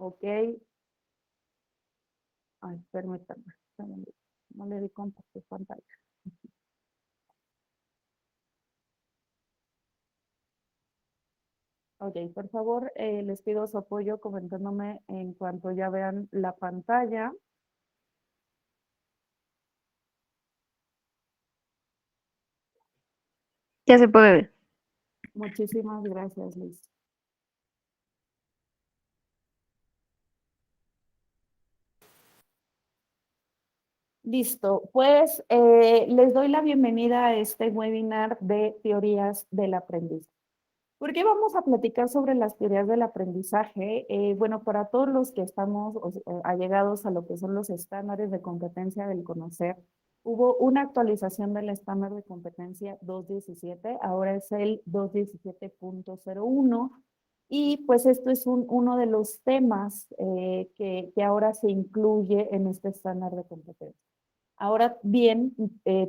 Ok. Ay, permítame. No le di compartir pantalla. Ok, por favor, les pido su apoyo comentándome en cuanto ya vean la pantalla. Ya se puede ver. Muchísimas gracias, Liz. Listo, pues les doy la bienvenida a este webinar de teorías del aprendizaje. ¿Por qué vamos a platicar sobre las teorías del aprendizaje? Bueno, para todos los que estamos allegados a lo que son los estándares de competencia del conocer, hubo una actualización del estándar de competencia 217, ahora es el 217.01, y pues esto es uno de los temas que ahora se incluye en este estándar de competencia. Ahora bien,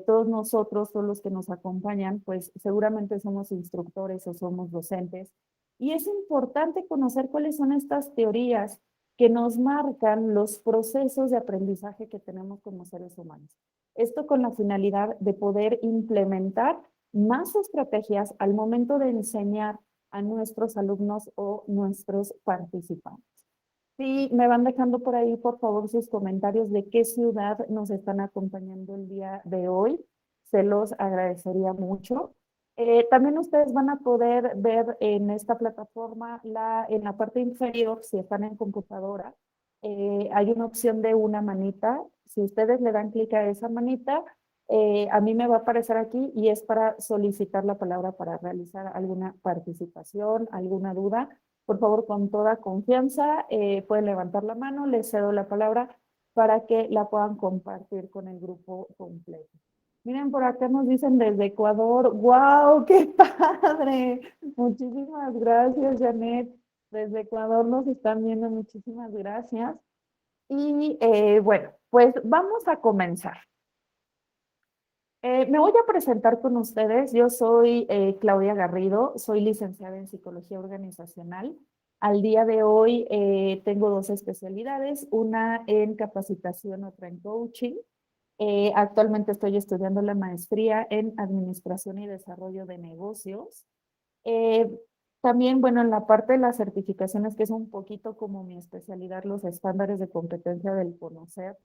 todos nosotros, todos los que nos acompañan, pues seguramente somos instructores o somos docentes. Y es importante conocer cuáles son estas teorías que nos marcan los procesos de aprendizaje que tenemos como seres humanos. Esto con la finalidad de poder implementar más estrategias al momento de enseñar a nuestros alumnos o nuestros participantes. Sí, me van dejando por ahí, por favor, sus comentarios de qué ciudad nos están acompañando el día de hoy. Se los agradecería mucho. También ustedes van a poder ver en esta plataforma, en la parte inferior, si están en computadora, hay una opción de una manita. Si ustedes le dan clic a esa manita, a mí me va a aparecer aquí y es para solicitar la palabra para realizar alguna participación, alguna duda. Por favor, con toda confianza, pueden levantar la mano, les cedo la palabra para que la puedan compartir con el grupo completo. Miren, por acá nos dicen desde Ecuador, ¡wow! ¡Qué padre! Muchísimas gracias, Janet. Desde Ecuador nos están viendo, muchísimas gracias. Y bueno, pues vamos a comenzar. Me voy a presentar con ustedes. Yo soy Claudia Garrido, soy licenciada en Psicología Organizacional. Al día de hoy tengo dos especialidades, una en capacitación, otra en coaching. Actualmente estoy estudiando la maestría en Administración y Desarrollo de Negocios. Eh, También, bueno, en la parte de las certificaciones, que es un poquito como mi especialidad, los estándares de competencia del conocer.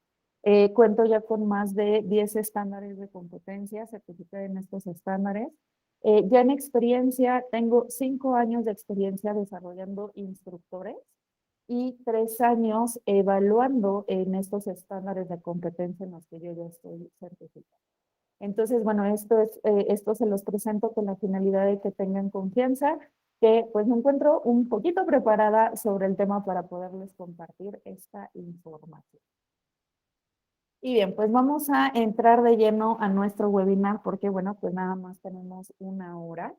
Cuento ya con más de 10 estándares de competencia, certificada en estos estándares. Ya en experiencia, tengo 5 años de experiencia desarrollando instructores y 3 años evaluando en estos estándares de competencia en los que yo ya estoy certificada. Entonces, bueno, esto se los presento con la finalidad de que tengan confianza, que pues me encuentro un poquito preparada sobre el tema para poderles compartir esta información. Y bien, pues vamos a entrar de lleno a nuestro webinar porque, bueno, pues nada más tenemos una hora.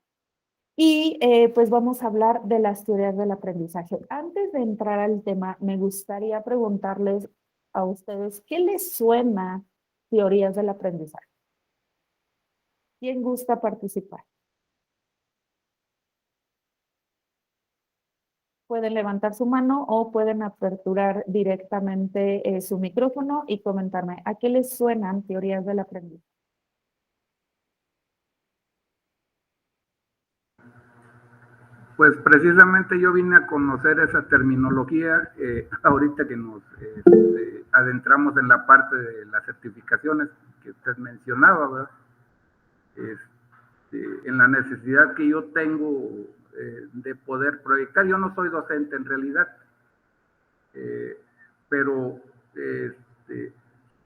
Y pues vamos a hablar de las teorías del aprendizaje. Antes de entrar al tema, me gustaría preguntarles a ustedes, ¿qué les suena teorías del aprendizaje? ¿Quién gusta participar? Pueden levantar su mano o pueden aperturar directamente su micrófono y comentarme a qué les suenan teorías del aprendizaje. Pues precisamente yo vine a conocer esa terminología ahorita que nos adentramos en la parte de las certificaciones que usted mencionaba, ¿verdad? En la necesidad que yo tengo de poder proyectar. Yo no soy docente en realidad, pero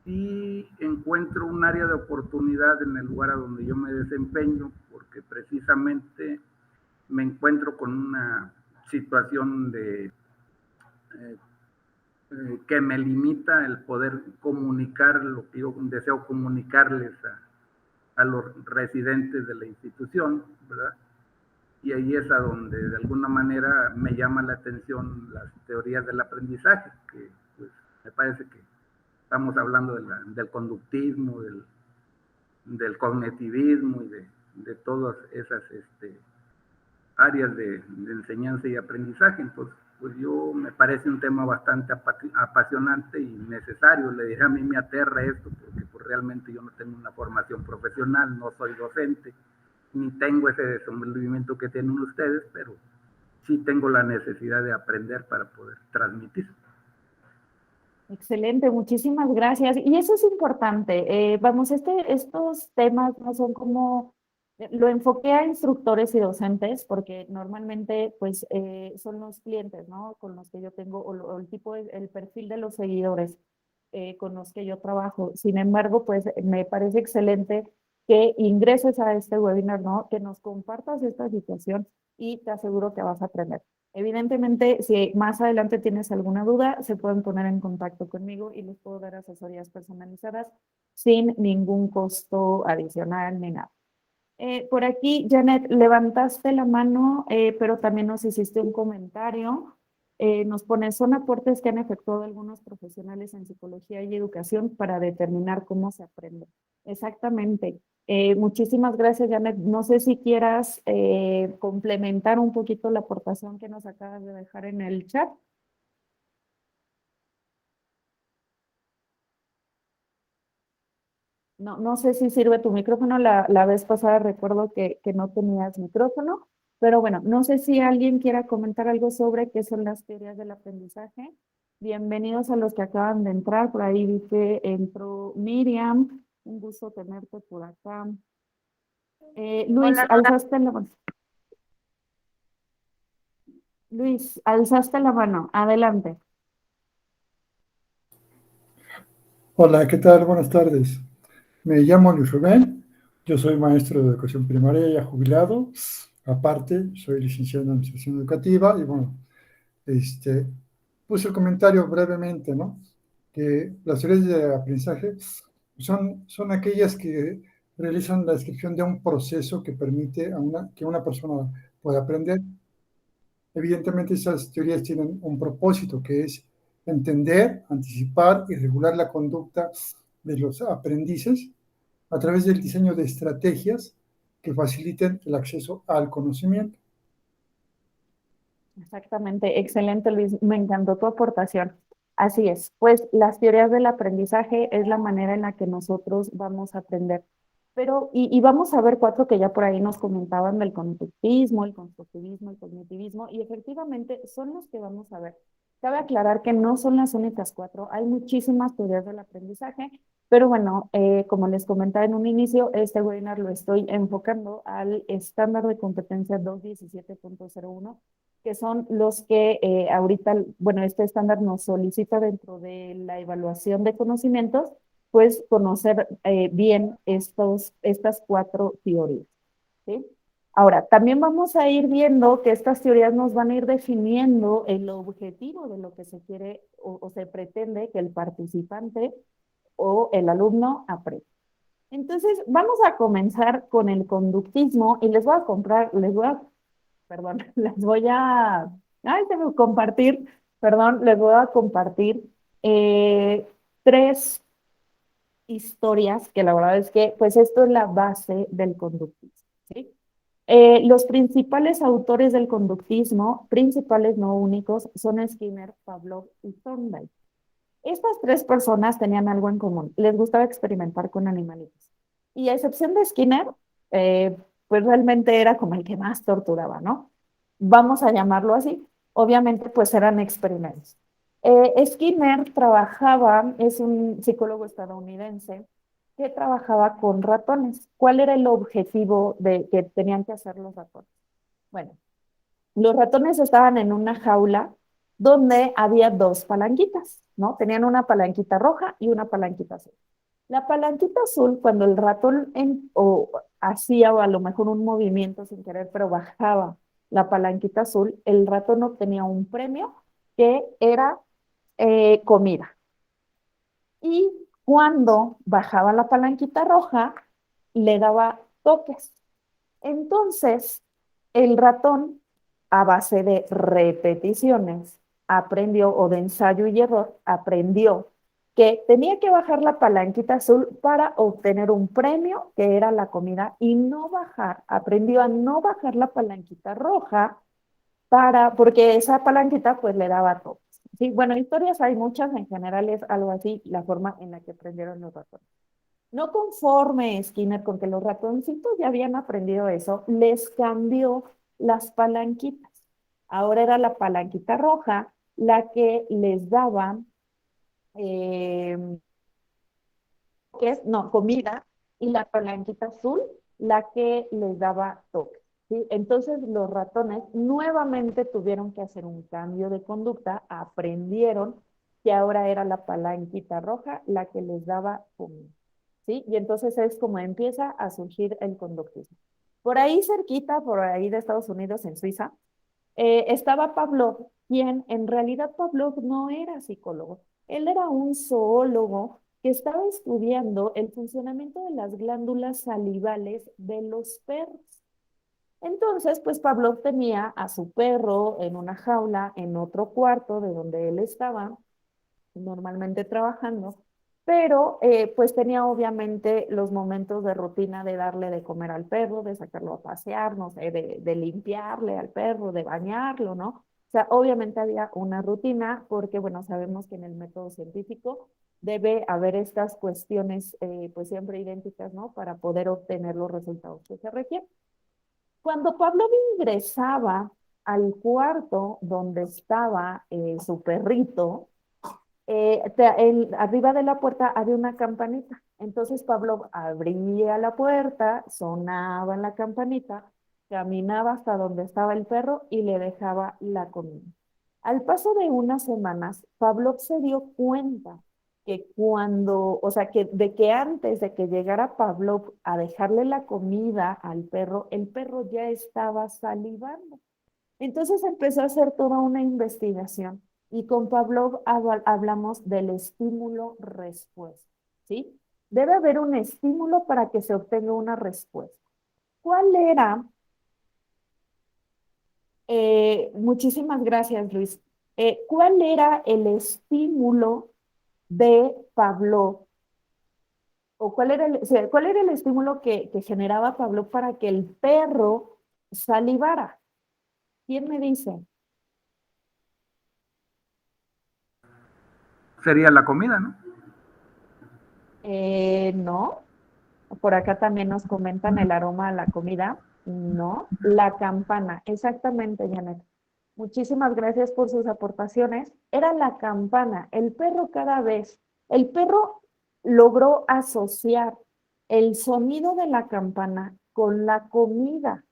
sí encuentro un área de oportunidad en el lugar a donde yo me desempeño, porque precisamente me encuentro con una situación que me limita el poder comunicar lo que yo deseo comunicarles a los residentes de la institución, ¿verdad? Y ahí es a donde de alguna manera me llama la atención las teorías del aprendizaje, que pues, me parece que estamos hablando del conductismo, del cognitivismo y de todas esas áreas de enseñanza y aprendizaje. Entonces, pues yo me parece un tema bastante apasionante y necesario. Le dije, a mí me aterra esto porque pues, realmente yo no tengo una formación profesional, no soy docente, ni tengo ese desenvolvimiento que tienen ustedes, pero sí tengo la necesidad de aprender para poder transmitir. Excelente, muchísimas gracias. Y eso es importante. Vamos, estos temas no son como, lo enfoqué a instructores y docentes porque normalmente pues son los clientes, ¿no? Con los que yo tengo, o el tipo, el perfil de los seguidores con los que yo trabajo. Sin embargo, pues me parece excelente que ingreses a este webinar, ¿no? Que nos compartas esta situación y te aseguro que vas a aprender. Evidentemente, si más adelante tienes alguna duda, se pueden poner en contacto conmigo y les puedo dar asesorías personalizadas sin ningún costo adicional ni nada. Por aquí, Janet, levantaste la mano, pero también nos hiciste un comentario. Nos pones, son aportes que han efectuado algunos profesionales en psicología y educación para determinar cómo se aprende. Exactamente. Muchísimas gracias, Janet. No sé si quieras complementar un poquito la aportación que nos acabas de dejar en el chat. No, no sé si sirve tu micrófono. La vez pasada recuerdo que no tenías micrófono, pero bueno, no sé si alguien quiera comentar algo sobre qué son las teorías del aprendizaje. Bienvenidos a los que acaban de entrar. Por ahí vi que entró Miriam. Un gusto tenerte por acá. Luis, Hola, alzaste la mano. Luis, alzaste la mano. Adelante. Hola, ¿qué tal? Buenas tardes. Me llamo Luis Rubén, yo soy maestro de educación primaria ya jubilado, aparte soy licenciado en administración educativa y bueno, puse el comentario brevemente, ¿no? Que las teorías de aprendizaje son aquellas que realizan la descripción de un proceso que permite que una persona pueda aprender. Evidentemente esas teorías tienen un propósito que es entender, anticipar y regular la conducta de los aprendices a través del diseño de estrategias que faciliten el acceso al conocimiento. Exactamente, excelente Luis, me encantó tu aportación. Así es, pues las teorías del aprendizaje es la manera en la que nosotros vamos a aprender. Pero, y vamos a ver cuatro que ya por ahí nos comentaban del conductismo, el constructivismo, el cognitivismo, y efectivamente son los que vamos a ver. Cabe aclarar que no son las únicas cuatro, hay muchísimas teorías del aprendizaje, pero bueno, como les comentaba en un inicio, este webinar lo estoy enfocando al estándar de competencia 217.01 que son los que ahorita, bueno, este estándar nos solicita dentro de la evaluación de conocimientos, pues conocer bien estas cuatro teorías, ¿sí? Ahora, también vamos a ir viendo que estas teorías nos van a ir definiendo el objetivo de lo que se quiere o se pretende que el participante o el alumno aprenda. Entonces, vamos a comenzar con el conductismo y perdón, compartir, perdón, les voy a compartir eh, tres historias que la verdad es que, pues esto es la base del conductismo, ¿sí? Los principales autores del conductismo, principales no únicos, son Skinner, Pavlov y Thorndike. Estas tres personas tenían algo en común, les gustaba experimentar con animalitos. Y a excepción de Skinner, eh, pues realmente era como el que más torturaba, ¿no? Vamos a llamarlo así. Obviamente, pues eran experimentos. Skinner trabajaba, es un psicólogo estadounidense que trabajaba con ratones. ¿Cuál era el objetivo de que tenían que hacer los ratones? Bueno, los ratones estaban en una jaula donde había dos palanquitas, ¿no? Tenían una palanquita roja y una palanquita azul. La palanquita azul, cuando el ratón o hacía o a lo mejor un movimiento sin querer, pero bajaba la palanquita azul, el ratón obtenía un premio que era comida. Y cuando bajaba la palanquita roja, le daba toques. Entonces, el ratón, a base de repeticiones, aprendió, o de ensayo y error, aprendió que tenía que bajar la palanquita azul para obtener un premio, que era la comida, y no bajar, aprendió a no bajar la palanquita roja porque esa palanquita pues le daba toques. Sí, bueno, historias hay muchas, en general es algo así, la forma en la que aprendieron los ratones. No conforme Skinner con que los ratoncitos ya habían aprendido eso, les cambió las palanquitas. Ahora era la palanquita roja la que les daba eh, no, comida, y la palanquita azul la que les daba toques. ¿Sí? Entonces los ratones nuevamente tuvieron que hacer un cambio de conducta, aprendieron que ahora era la palanquita roja la que les daba comida. ¿Sí? Y entonces es como empieza a surgir el conductismo. Por ahí cerquita, por ahí de Estados Unidos, en Suiza, estaba Pavlov, quien en realidad Pavlov no era psicólogo, él era un zoólogo que estaba estudiando el funcionamiento de las glándulas salivales de los perros. Entonces, pues Pavlov tenía a su perro en una jaula en otro cuarto de donde él estaba normalmente trabajando, pero pues tenía obviamente los momentos de rutina de darle de comer al perro, de sacarlo a pasear, no sé, de limpiarle al perro, de bañarlo, ¿no? O sea, obviamente había una rutina porque, bueno, sabemos que en el método científico debe haber estas cuestiones pues siempre idénticas, ¿no? Para poder obtener los resultados que se requieren. Cuando Pablo ingresaba al cuarto donde estaba su perrito, arriba de la puerta había una campanita. Entonces Pablo abría la puerta, sonaba la campanita, caminaba hasta donde estaba el perro y le dejaba la comida. Al paso de unas semanas, Pablo se dio cuenta que o sea, de que antes de que llegara Pablo a dejarle la comida al perro, el perro ya estaba salivando. Entonces empezó a hacer toda una investigación y con Pavlov hablamos del estímulo-respuesta, ¿sí? Debe haber un estímulo para que se obtenga una respuesta. ¿Cuál era? Muchísimas gracias, Luis. ¿Cuál era el estímulo de Pavlov? ¿O cuál era el estímulo que generaba Pavlov para que el perro salivara? ¿Quién me dice? Sería la comida, ¿no? No, por acá también nos comentan el aroma a la comida. No, la campana, exactamente, Janet. Muchísimas gracias por sus aportaciones. Era la campana, el perro el perro logró asociar el sonido de la campana con la comida.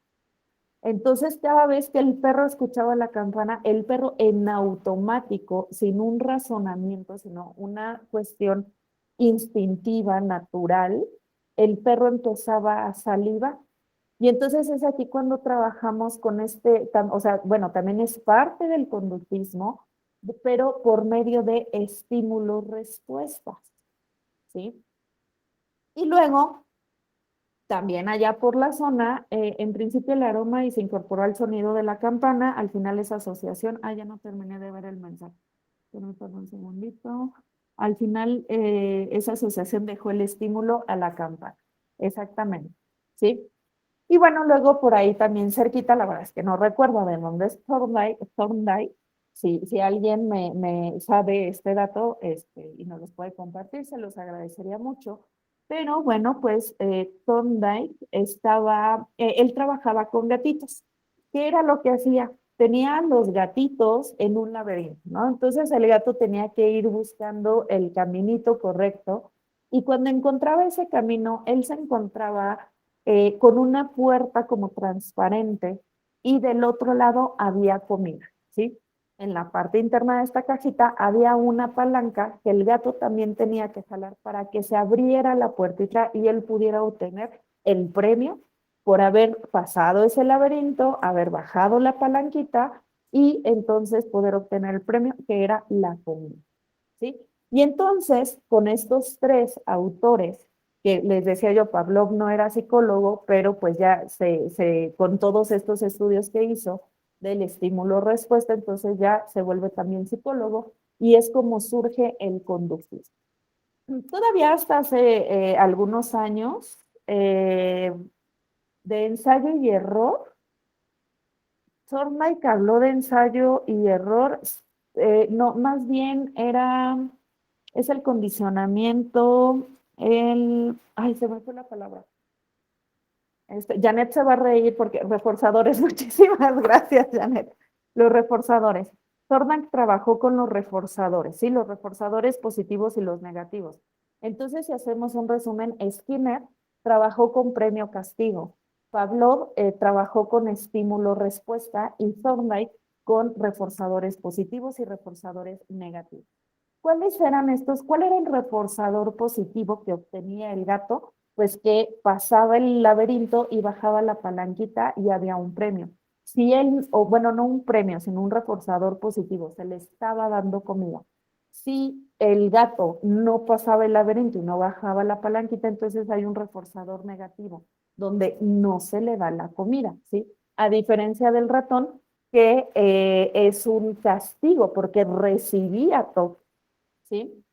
Entonces, cada vez que el perro escuchaba la campana, el perro en automático, sin un razonamiento, sino una cuestión instintiva, natural, el perro empezaba a salivar. Y entonces es aquí cuando trabajamos con o sea, bueno, también es parte del conductismo, pero por medio de estímulos-respuestas, ¿sí? Y luego también allá por la zona, en principio el aroma y se incorporó al sonido de la campana, al final esa asociación, ya no terminé de ver el mensaje, permítame un segundito, al final esa asociación dejó el estímulo a la campana, exactamente, ¿sí? Y bueno, luego por ahí también cerquita, la verdad es que no recuerdo de dónde es Thorndike, si alguien me sabe este dato y nos los puede compartir, se los agradecería mucho. Pero bueno, pues Thorndike él trabajaba con gatitos. ¿Qué era lo que hacía? Tenía los gatitos en un laberinto, ¿no? Entonces el gato tenía que ir buscando el caminito correcto y cuando encontraba ese camino, él se encontraba con una puerta como transparente y del otro lado había comida, ¿sí? En la parte interna de esta cajita había una palanca que el gato también tenía que jalar para que se abriera la puertita y él pudiera obtener el premio por haber pasado ese laberinto, haber bajado la palanquita y entonces poder obtener el premio que era la comida, ¿sí? Y entonces, con estos tres autores, que les decía yo, Pavlov no era psicólogo, pero pues ya con todos estos estudios que hizo del estímulo-respuesta, entonces ya se vuelve también psicólogo y es como surge el conductismo. Todavía hasta hace algunos años de ensayo y error, Thorndike habló de ensayo y error. No, más bien es el condicionamiento, ay, se me fue la palabra. Janet se va a reír porque reforzadores, muchísimas gracias, Janet. Los reforzadores. Thorndike trabajó con los reforzadores, ¿sí? Los reforzadores positivos y los negativos. Entonces, si hacemos un resumen, Skinner trabajó con premio-castigo. Pavlov trabajó con estímulo-respuesta y Thorndike con reforzadores positivos y reforzadores negativos. ¿Cuáles eran estos? ¿Cuál era el reforzador positivo que obtenía el gato? Pues que pasaba el laberinto y bajaba la palanquita y había un premio. Si él, o bueno, no un premio, sino un reforzador positivo, se le estaba dando comida. Si el gato no pasaba el laberinto y no bajaba la palanquita, entonces hay un reforzador negativo, donde no se le da la comida, ¿sí? A diferencia del ratón, que es un castigo porque recibía todo, ¿sí?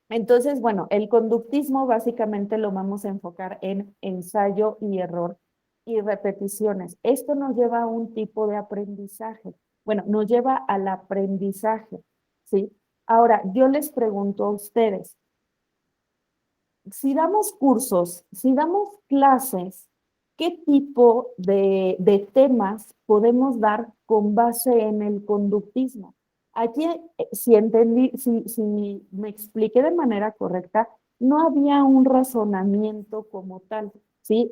Entonces, bueno, el conductismo básicamente lo vamos a enfocar en ensayo y error y repeticiones. Esto nos lleva a un tipo de aprendizaje. Bueno, nos lleva al aprendizaje, ¿sí? Ahora, yo les pregunto a ustedes, si damos cursos, si damos clases, ¿qué tipo de temas podemos dar con base en el conductismo? Aquí, si entendí, si me expliqué de manera correcta, no había un razonamiento como tal, ¿sí?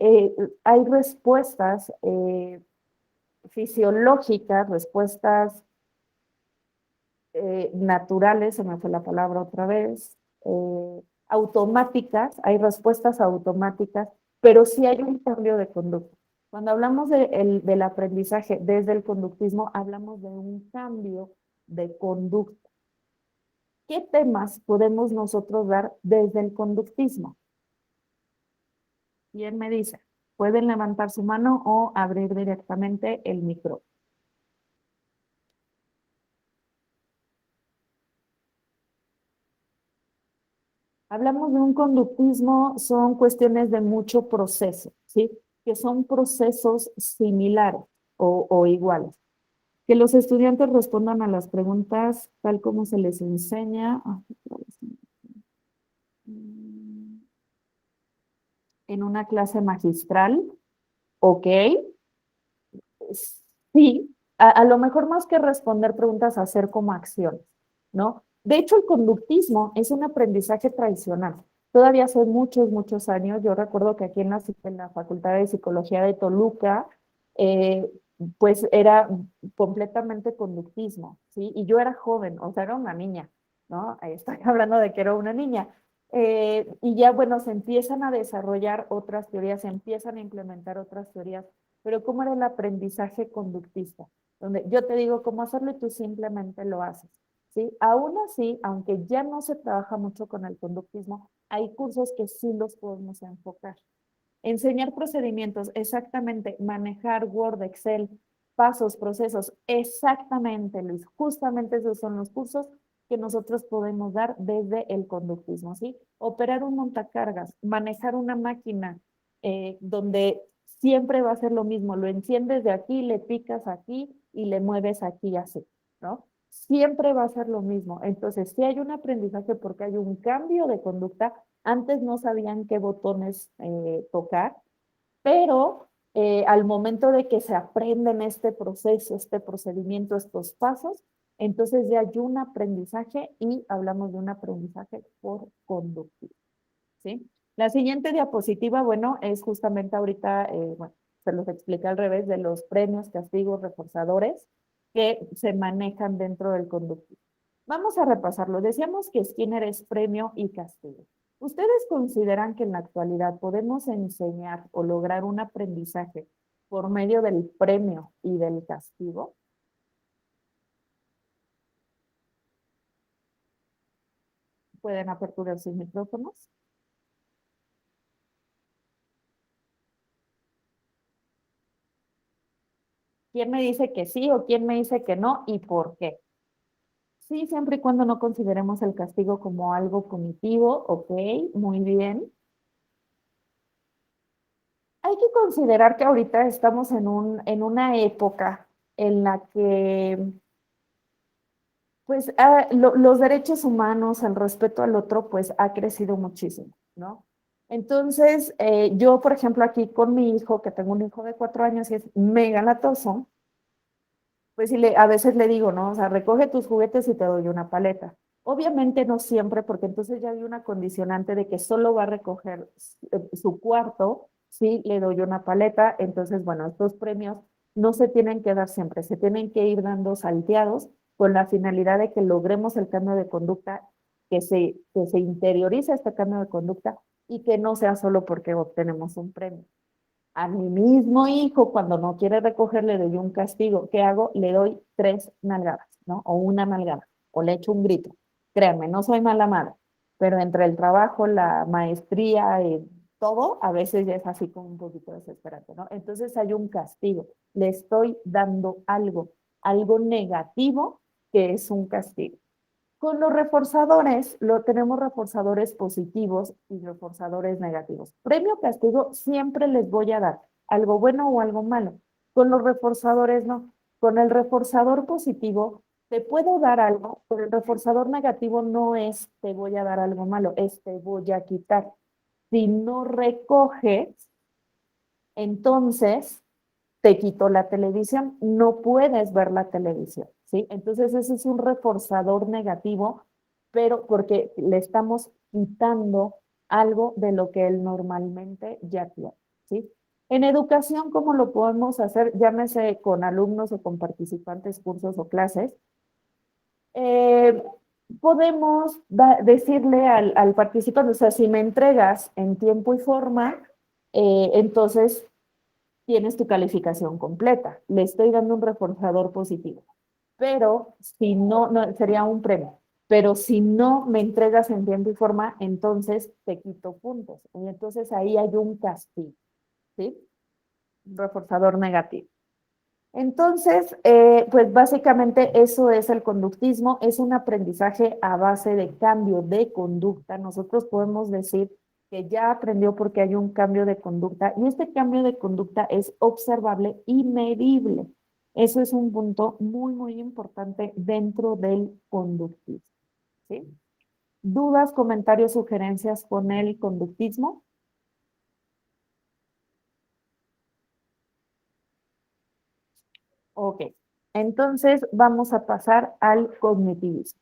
Hay respuestas fisiológicas, respuestas naturales, se me fue la palabra otra vez, automáticas, hay respuestas automáticas, pero sí hay un cambio de conducta. Cuando hablamos del aprendizaje desde el conductismo, hablamos de un cambio de conducta. ¿Qué temas podemos nosotros dar desde el conductismo? ¿Quién me dice? Pueden levantar su mano o abrir directamente el micro. Hablamos de un conductismo, son cuestiones de mucho proceso, ¿sí? Que son procesos similares o iguales. Que los estudiantes respondan a las preguntas tal como se les enseña. En una clase magistral, ¿ok? Sí, a lo mejor más que responder preguntas, hacer como acciones, ¿no? De hecho, el conductismo es un aprendizaje tradicional. Todavía hace muchos, muchos años, yo recuerdo que aquí en la Facultad de Psicología de Toluca, eh, pues era completamente conductismo, ¿sí? Y yo era joven, o sea, era una niña, ¿no? Ahí estoy hablando de que era una niña. Y ya, bueno, se empiezan a desarrollar otras teorías, se empiezan a implementar otras teorías, pero ¿cómo era el aprendizaje conductista? Donde yo te digo cómo hacerlo y tú simplemente lo haces, ¿sí? Aún así, aunque ya no se trabaja mucho con el conductismo, hay cursos que sí los podemos enfocar. Enseñar procedimientos, exactamente, manejar Word, Excel, pasos, procesos, exactamente, Luis, justamente esos son los cursos que nosotros podemos dar desde el conductismo, ¿sí? Operar un montacargas, manejar una máquina donde siempre va a ser lo mismo, lo enciendes de aquí, le picas aquí y le mueves aquí así, ¿no? Siempre va a ser lo mismo. Entonces, si hay un aprendizaje porque hay un cambio de conducta, antes no sabían qué botones tocar, pero al momento de que se aprenden este proceso, este procedimiento, estos pasos, entonces ya hay un aprendizaje y hablamos de un aprendizaje por conductivo, ¿sí? La siguiente diapositiva, bueno, es justamente ahorita, bueno, se los explica al revés, de los premios, castigos, reforzadores que se manejan dentro del conductivo. Vamos a repasarlo. Decíamos que Skinner es premio y castigo. ¿Ustedes consideran que en la actualidad podemos enseñar o lograr un aprendizaje por medio del premio y del castigo? ¿Pueden aperturar sus micrófonos? ¿Quién me dice que sí o quién me dice que no y por qué? Sí, siempre y cuando no consideremos el castigo como algo punitivo, ok, muy bien. Hay que considerar que ahorita estamos en una época en la que pues los derechos humanos, el respeto al otro, pues ha crecido muchísimo, ¿no? Entonces, yo, por ejemplo, aquí con mi hijo, que tengo un hijo de 4 años y es mega latoso, pues a veces le digo, ¿no? O sea, recoge tus juguetes y te doy una paleta. Obviamente no siempre, porque entonces ya hay una condicionante de que solo va a recoger su cuarto, sí, le doy una paleta. Entonces, bueno, estos premios no se tienen que dar siempre, se tienen que ir dando salteados con la finalidad de que logremos el cambio de conducta, que se interiorice este cambio de conducta y que no sea solo porque obtenemos un premio. A mi mismo hijo, cuando no quiere recoger, le doy un castigo. ¿Qué hago? Le doy 3 nalgadas, ¿no? O una nalgada, o le echo un grito. Créanme, no soy mala madre, pero entre el trabajo, la maestría, todo, a veces ya es así como un poquito desesperante, ¿no? Entonces hay un castigo. Le estoy dando algo negativo que es un castigo. Con los reforzadores, tenemos reforzadores positivos y reforzadores negativos. Premio castigo siempre les voy a dar, algo bueno o algo malo. Con los reforzadores no. Con el reforzador positivo te puedo dar algo, pero el reforzador negativo no es te voy a dar algo malo, es te voy a quitar. Si no recoges, entonces te quito la televisión, no puedes ver la televisión, ¿sí? Entonces ese es un reforzador negativo, pero porque le estamos quitando algo de lo que él normalmente ya tiene, ¿sí? En educación, ¿cómo lo podemos hacer? Llámese con alumnos o con participantes, cursos o clases. Eh, Podemos decirle al participante, o sea, si me entregas en tiempo y forma, entonces tienes tu calificación completa. Le estoy dando un reforzador positivo. Pero si no, no, sería un premio. Pero si no me entregas en tiempo y forma, entonces te quito puntos. Y entonces ahí hay un castigo, ¿sí? Un reforzador negativo. Entonces, pues básicamente eso es el conductismo, es un aprendizaje a base de cambio de conducta. Nosotros podemos decir que ya aprendió porque hay un cambio de conducta y este cambio de conducta es observable y medible. Eso es un punto muy, muy importante dentro del conductismo, ¿sí? ¿Dudas, comentarios, sugerencias con el conductismo? Ok, entonces vamos a pasar al cognitivismo.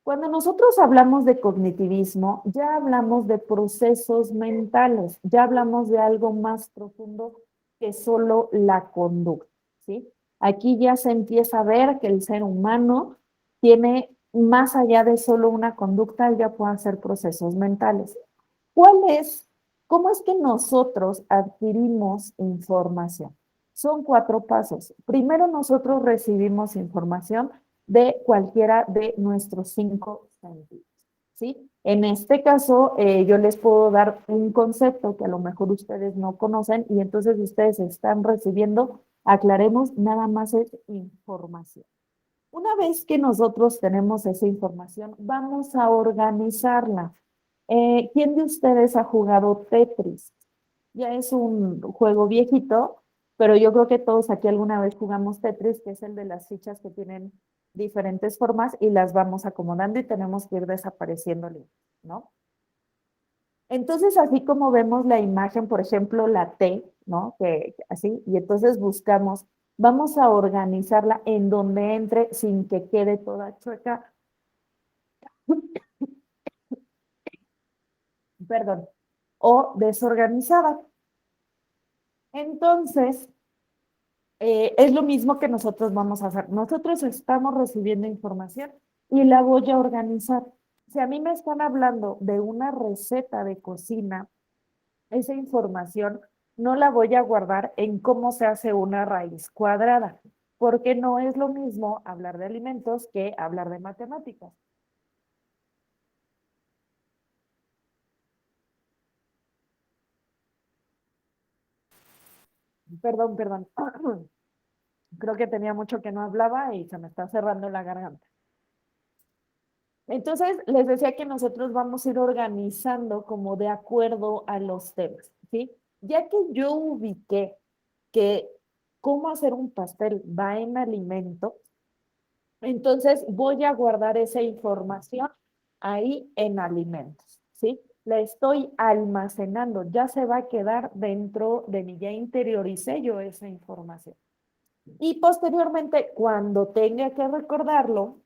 Cuando nosotros hablamos de cognitivismo, ya hablamos de procesos mentales, ya hablamos de algo más profundo que solo la conducta, ¿sí? Aquí ya se empieza a ver que el ser humano tiene más allá de solo una conducta, él ya puede hacer procesos mentales. ¿Cuál es, cómo es que nosotros adquirimos información? Son 4 pasos. Primero, nosotros recibimos información de cualquiera de nuestros 5 sentidos, ¿sí? En este caso, yo les puedo dar un concepto que a lo mejor ustedes no conocen y entonces ustedes están recibiendo, aclaremos, nada más es información. Una vez que nosotros tenemos esa información, vamos a organizarla. ¿Quién de ustedes ha jugado Tetris? Ya es un juego viejito, pero yo creo que todos aquí alguna vez jugamos Tetris, que es el de las fichas que tienen diferentes formas y las vamos acomodando y tenemos que ir desapareciendo, ¿no? Entonces, así como vemos la imagen, por ejemplo, la T, ¿no? Que así, y entonces buscamos, vamos a organizarla en donde entre sin que quede toda chueca, perdón, o desorganizada. Entonces, es lo mismo que nosotros vamos a hacer. Nosotros estamos recibiendo información y la voy a organizar. Si a mí me están hablando de una receta de cocina, esa información no la voy a guardar en cómo se hace una raíz cuadrada, porque no es lo mismo hablar de alimentos que hablar de matemáticas. Perdón, perdón. Creo que tenía mucho que no hablaba y se me está cerrando la garganta. Entonces, les decía que nosotros vamos a ir organizando como de acuerdo a los temas, ¿sí? Ya que yo ubiqué que cómo hacer un pastel va en alimento, entonces voy a guardar esa información ahí en alimentos, ¿sí? La estoy almacenando, ya se va a quedar dentro de mí, ya interioricé yo esa información. Y posteriormente, cuando tenga que recordarlo,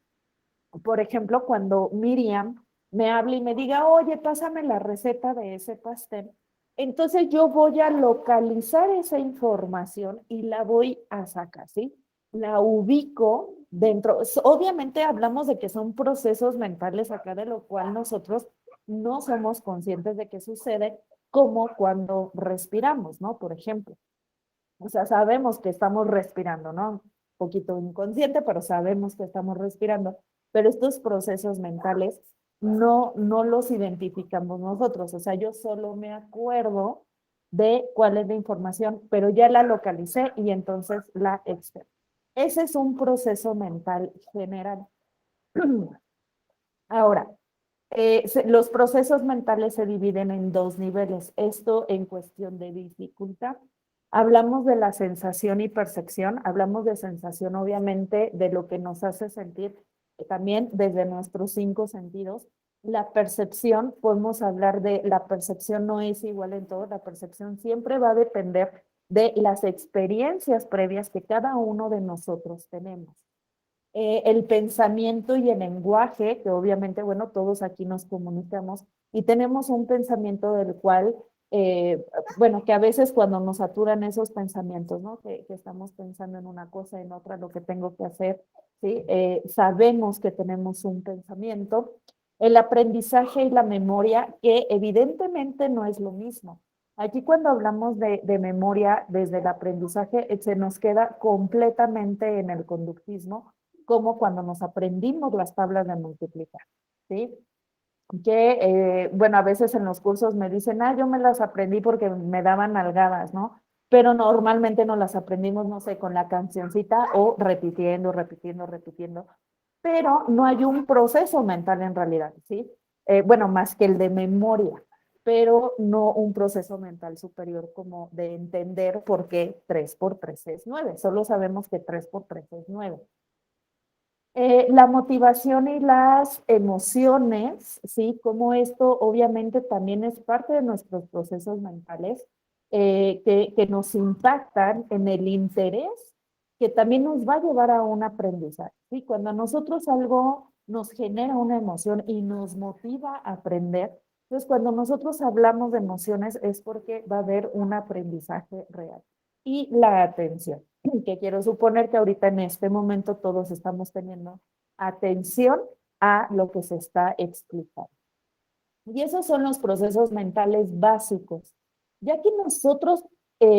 por ejemplo, cuando Miriam me hable y me diga, oye, pásame la receta de ese pastel, entonces yo voy a localizar esa información y la voy a sacar, ¿sí? La ubico dentro. Obviamente hablamos de que son procesos mentales acá, de lo cual nosotros no somos conscientes de qué sucede, como cuando respiramos, ¿no? Por ejemplo. O sea, sabemos que estamos respirando, ¿no? Un poquito inconsciente, pero sabemos que estamos respirando. Pero estos procesos mentales no los identificamos nosotros. O sea, yo solo me acuerdo de cuál es la información, pero ya la localicé y entonces la externo. Ese es un proceso mental general. Ahora, los procesos mentales se dividen en dos niveles. Esto en cuestión de dificultad. Hablamos de la sensación y percepción. Hablamos de sensación, obviamente, de lo que nos hace sentir también desde nuestros 5 sentidos. La percepción, podemos hablar de la percepción no es igual en todo. La percepción siempre va a depender de las experiencias previas que cada uno de nosotros tenemos. El pensamiento y el lenguaje, que obviamente, bueno, todos aquí nos comunicamos y tenemos un pensamiento del cual, bueno, que a veces cuando nos saturan esos pensamientos, ¿no? Que estamos pensando en una cosa, en otra, lo que tengo que hacer, ¿sí? Sabemos que tenemos un pensamiento. El aprendizaje y la memoria, que evidentemente no es lo mismo. Aquí cuando hablamos de memoria desde el aprendizaje, se nos queda completamente en el conductismo, como cuando nos aprendimos las tablas de multiplicar, ¿sí? Que, bueno, a veces en los cursos me dicen, yo me las aprendí porque me daban nalgadas, ¿no? Pero normalmente nos las aprendimos, no sé, con la cancioncita o repitiendo, repitiendo, repitiendo, pero no hay un proceso mental en realidad, ¿sí? Bueno, más que el de memoria, pero no un proceso mental superior como de entender por qué 3 por 3 es 9. Solo sabemos que 3 por 3 es 9. La motivación y las emociones, ¿sí? Como esto obviamente también es parte de nuestros procesos mentales que nos impactan en el interés que también nos va a llevar a un aprendizaje, ¿sí? Cuando a nosotros algo nos genera una emoción y nos motiva a aprender, entonces cuando nosotros hablamos de emociones es porque va a haber un aprendizaje real. Y la atención, que quiero suponer que ahorita en este momento todos estamos teniendo atención a lo que se está explicando. Y esos son los procesos mentales básicos. Ya que nosotros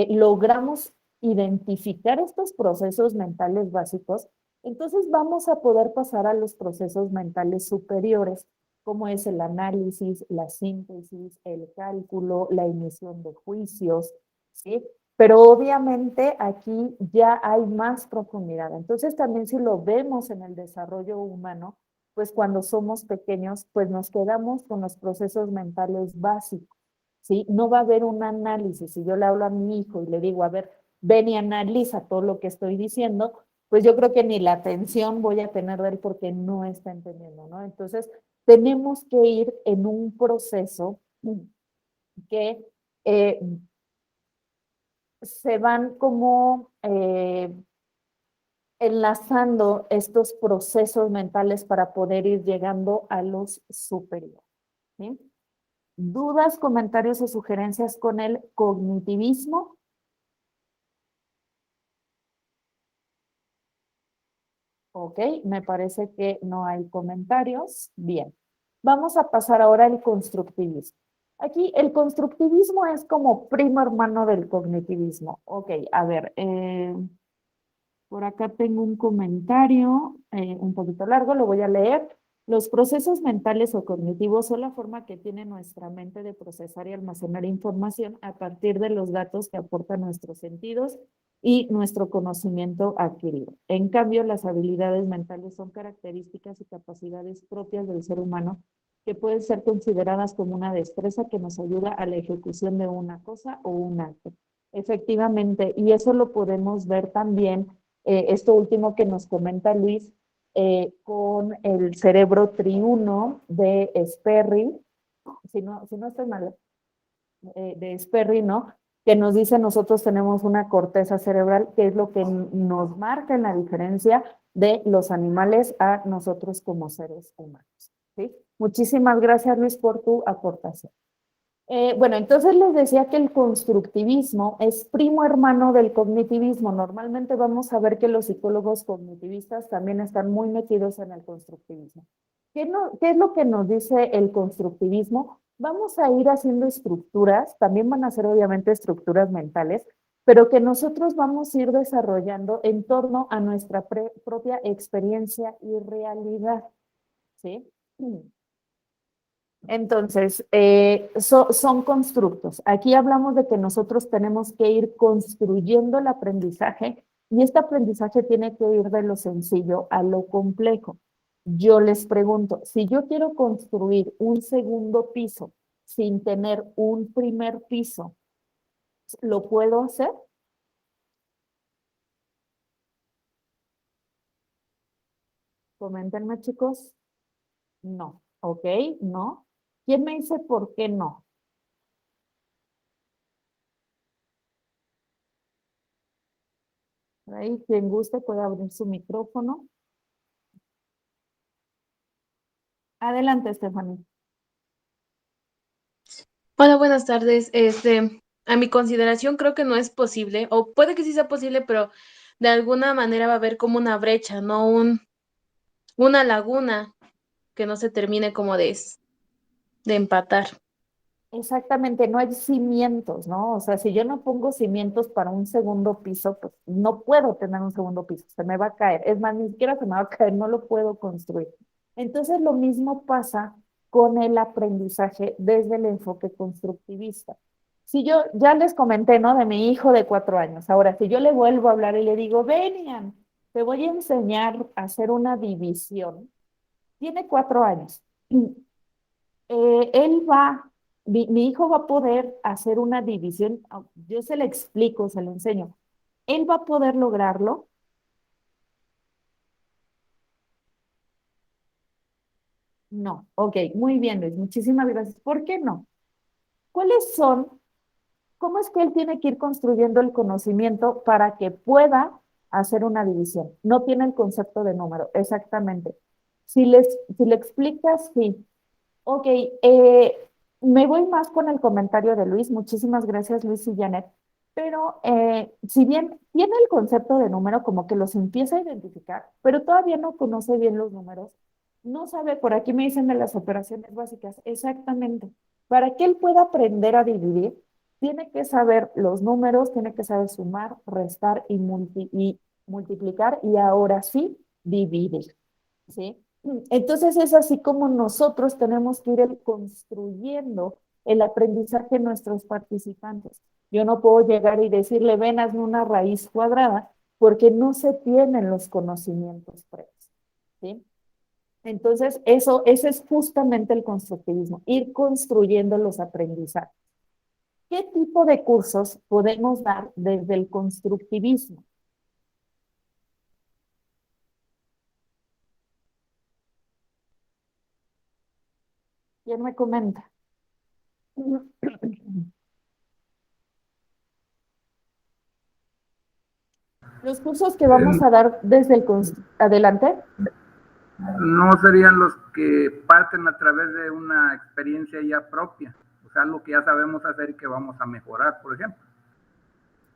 logramos identificar estos procesos mentales básicos, entonces vamos a poder pasar a los procesos mentales superiores, como es el análisis, la síntesis, el cálculo, la emisión de juicios, ¿sí? Pero obviamente aquí ya hay más profundidad. Entonces también si lo vemos en el desarrollo humano, pues cuando somos pequeños, pues nos quedamos con los procesos mentales básicos, ¿sí? No va a haber un análisis. Si yo le hablo a mi hijo y le digo, a ver, ven y analiza todo lo que estoy diciendo, pues yo creo que ni la atención voy a tener de él porque no está entendiendo, ¿no? Entonces, tenemos que ir en un proceso que se van como enlazando estos procesos mentales para poder ir llegando a los superiores, ¿sí? ¿Dudas, comentarios o sugerencias con el cognitivismo? Ok, me parece que no hay comentarios. Bien, vamos a pasar ahora al constructivismo. Aquí el constructivismo es como primo hermano del cognitivismo. Ok, a ver, por acá tengo un comentario un poquito largo, lo voy a leer. Los procesos mentales o cognitivos son la forma que tiene nuestra mente de procesar y almacenar información a partir de los datos que aportan nuestros sentidos y nuestro conocimiento adquirido. En cambio, las habilidades mentales son características y capacidades propias del ser humano que pueden ser consideradas como una destreza que nos ayuda a la ejecución de una cosa o un acto. Efectivamente, y eso lo podemos ver también, esto último que nos comenta Luis, con el cerebro triuno de Sperry, si no estoy mal, de Sperry, ¿no? Que nos dice nosotros tenemos una corteza cerebral, que es lo que nos marca en la diferencia de los animales a nosotros como seres humanos. ¿Sí? Muchísimas gracias, Luis, por tu aportación. Bueno, entonces les decía que el constructivismo es primo hermano del cognitivismo. Normalmente vamos a ver que los psicólogos cognitivistas también están muy metidos en el constructivismo. ¿Qué es lo que nos dice el constructivismo? Vamos a ir haciendo estructuras, también van a ser obviamente estructuras mentales, pero que nosotros vamos a ir desarrollando en torno a nuestra propia experiencia y realidad. ¿Sí? Entonces, son constructos. Aquí hablamos de que nosotros tenemos que ir construyendo el aprendizaje y este aprendizaje tiene que ir de lo sencillo a lo complejo. Yo les pregunto, si yo quiero construir un segundo piso sin tener un primer piso, ¿lo puedo hacer? Coméntenme, chicos. No. ¿Ok? No. ¿Quién me dice por qué no? Por ahí, quien guste puede abrir su micrófono. Adelante, Stephanie. Hola, buenas tardes. A mi consideración creo que no es posible, o puede que sí sea posible, pero de alguna manera va a haber como una brecha, no una laguna que no se termine como de empatar. Exactamente, no hay cimientos, ¿no? O sea, si yo no pongo cimientos para un segundo piso, pues no puedo tener un segundo piso, se me va a caer. Es más, ni siquiera se me va a caer, no lo puedo construir. Entonces, lo mismo pasa con el aprendizaje desde el enfoque constructivista. Si yo ya les comenté, ¿no? De mi hijo de 4 años. Ahora, si yo le vuelvo a hablar y le digo, Benian, te voy a enseñar a hacer una división. Tiene 4 años. Él va, mi hijo va a poder hacer una división, yo se le explico, se lo enseño. ¿Él va a poder lograrlo? No. Ok, muy bien, Luis, muchísimas gracias. ¿Por qué no? ¿Cuáles son, cómo es que él tiene que ir construyendo el conocimiento para que pueda hacer una división? No tiene el concepto de número, exactamente. Si le explicas, sí. Ok, me voy más con el comentario de Luis. Muchísimas gracias, Luis y Janet. Pero si bien tiene el concepto de número, como que los empieza a identificar, pero todavía no conoce bien los números, no sabe, por aquí me dicen de las operaciones básicas, exactamente. Para que él pueda aprender a dividir, tiene que saber los números, tiene que saber sumar, restar y multiplicar y ahora sí dividir. ¿Sí? Entonces es así como nosotros tenemos que ir construyendo el aprendizaje de nuestros participantes. Yo no puedo llegar y decirle, ven, hazme una raíz cuadrada, porque no se tienen los conocimientos previos. ¿Sí? Entonces, ese es justamente el constructivismo, ir construyendo los aprendizajes. ¿Qué tipo de cursos podemos dar desde el constructivismo? ¿Quién me comenta? Los cursos que vamos a dar desde el... Adelante. No serían los que parten a través de una experiencia ya propia, o sea, lo que ya sabemos hacer y que vamos a mejorar, por ejemplo.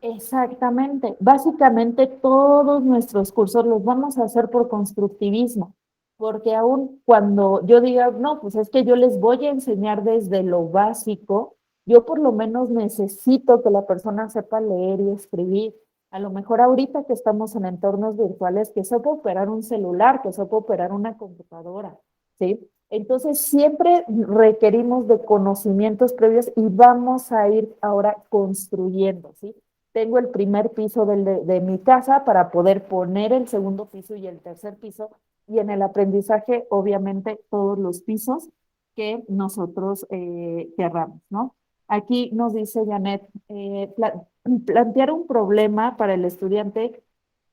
Exactamente. Básicamente todos nuestros cursos los vamos a hacer por constructivismo, porque aún cuando yo diga, no, pues es que yo les voy a enseñar desde lo básico, yo por lo menos necesito que la persona sepa leer y escribir. A lo mejor ahorita que estamos en entornos virtuales, que sepa operar un celular, que sepa operar una computadora, ¿sí? Entonces siempre requerimos de conocimientos previos y vamos a ir ahora construyendo, ¿sí? Tengo el primer piso de mi casa para poder poner el segundo piso y el tercer piso, y en el aprendizaje, obviamente, todos los pisos que nosotros querramos, ¿no? Aquí nos dice Janet, plantear un problema para el estudiante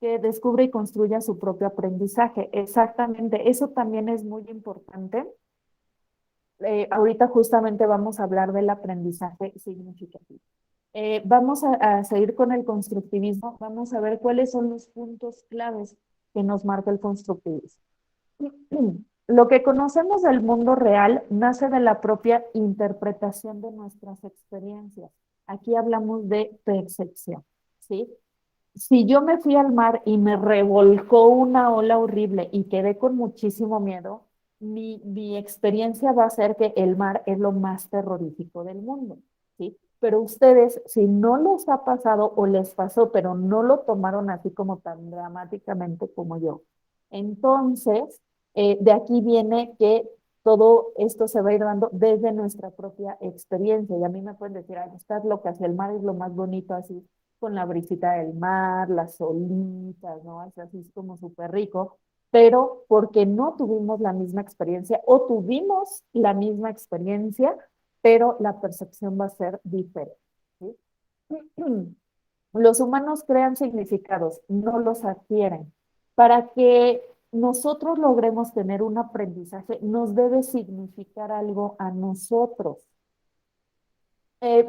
que descubre y construya su propio aprendizaje. Exactamente, eso también es muy importante. Ahorita justamente vamos a hablar del aprendizaje significativo. Vamos a seguir con el constructivismo, vamos a ver cuáles son los puntos claves que nos marca el constructivismo. Lo que conocemos del mundo real nace de la propia interpretación de nuestras experiencias. Aquí hablamos de percepción, ¿sí? Si yo me fui al mar y me revolcó una ola horrible y quedé con muchísimo miedo, mi experiencia va a ser que el mar es lo más terrorífico del mundo, ¿sí? Pero ustedes, si no les ha pasado o les pasó, pero no lo tomaron así como tan dramáticamente como yo, entonces, de aquí viene que todo esto se va a ir dando desde nuestra propia experiencia. Y a mí me pueden decir, ay, estás loca, si el mar es lo más bonito así con la brisita del mar, las olitas, ¿no? Es así como súper rico, pero porque no tuvimos la misma experiencia o tuvimos la misma experiencia, pero la percepción va a ser diferente, ¿sí? Los humanos crean significados, no los adquieren. Para que nosotros logremos tener un aprendizaje, nos debe significar algo a nosotros.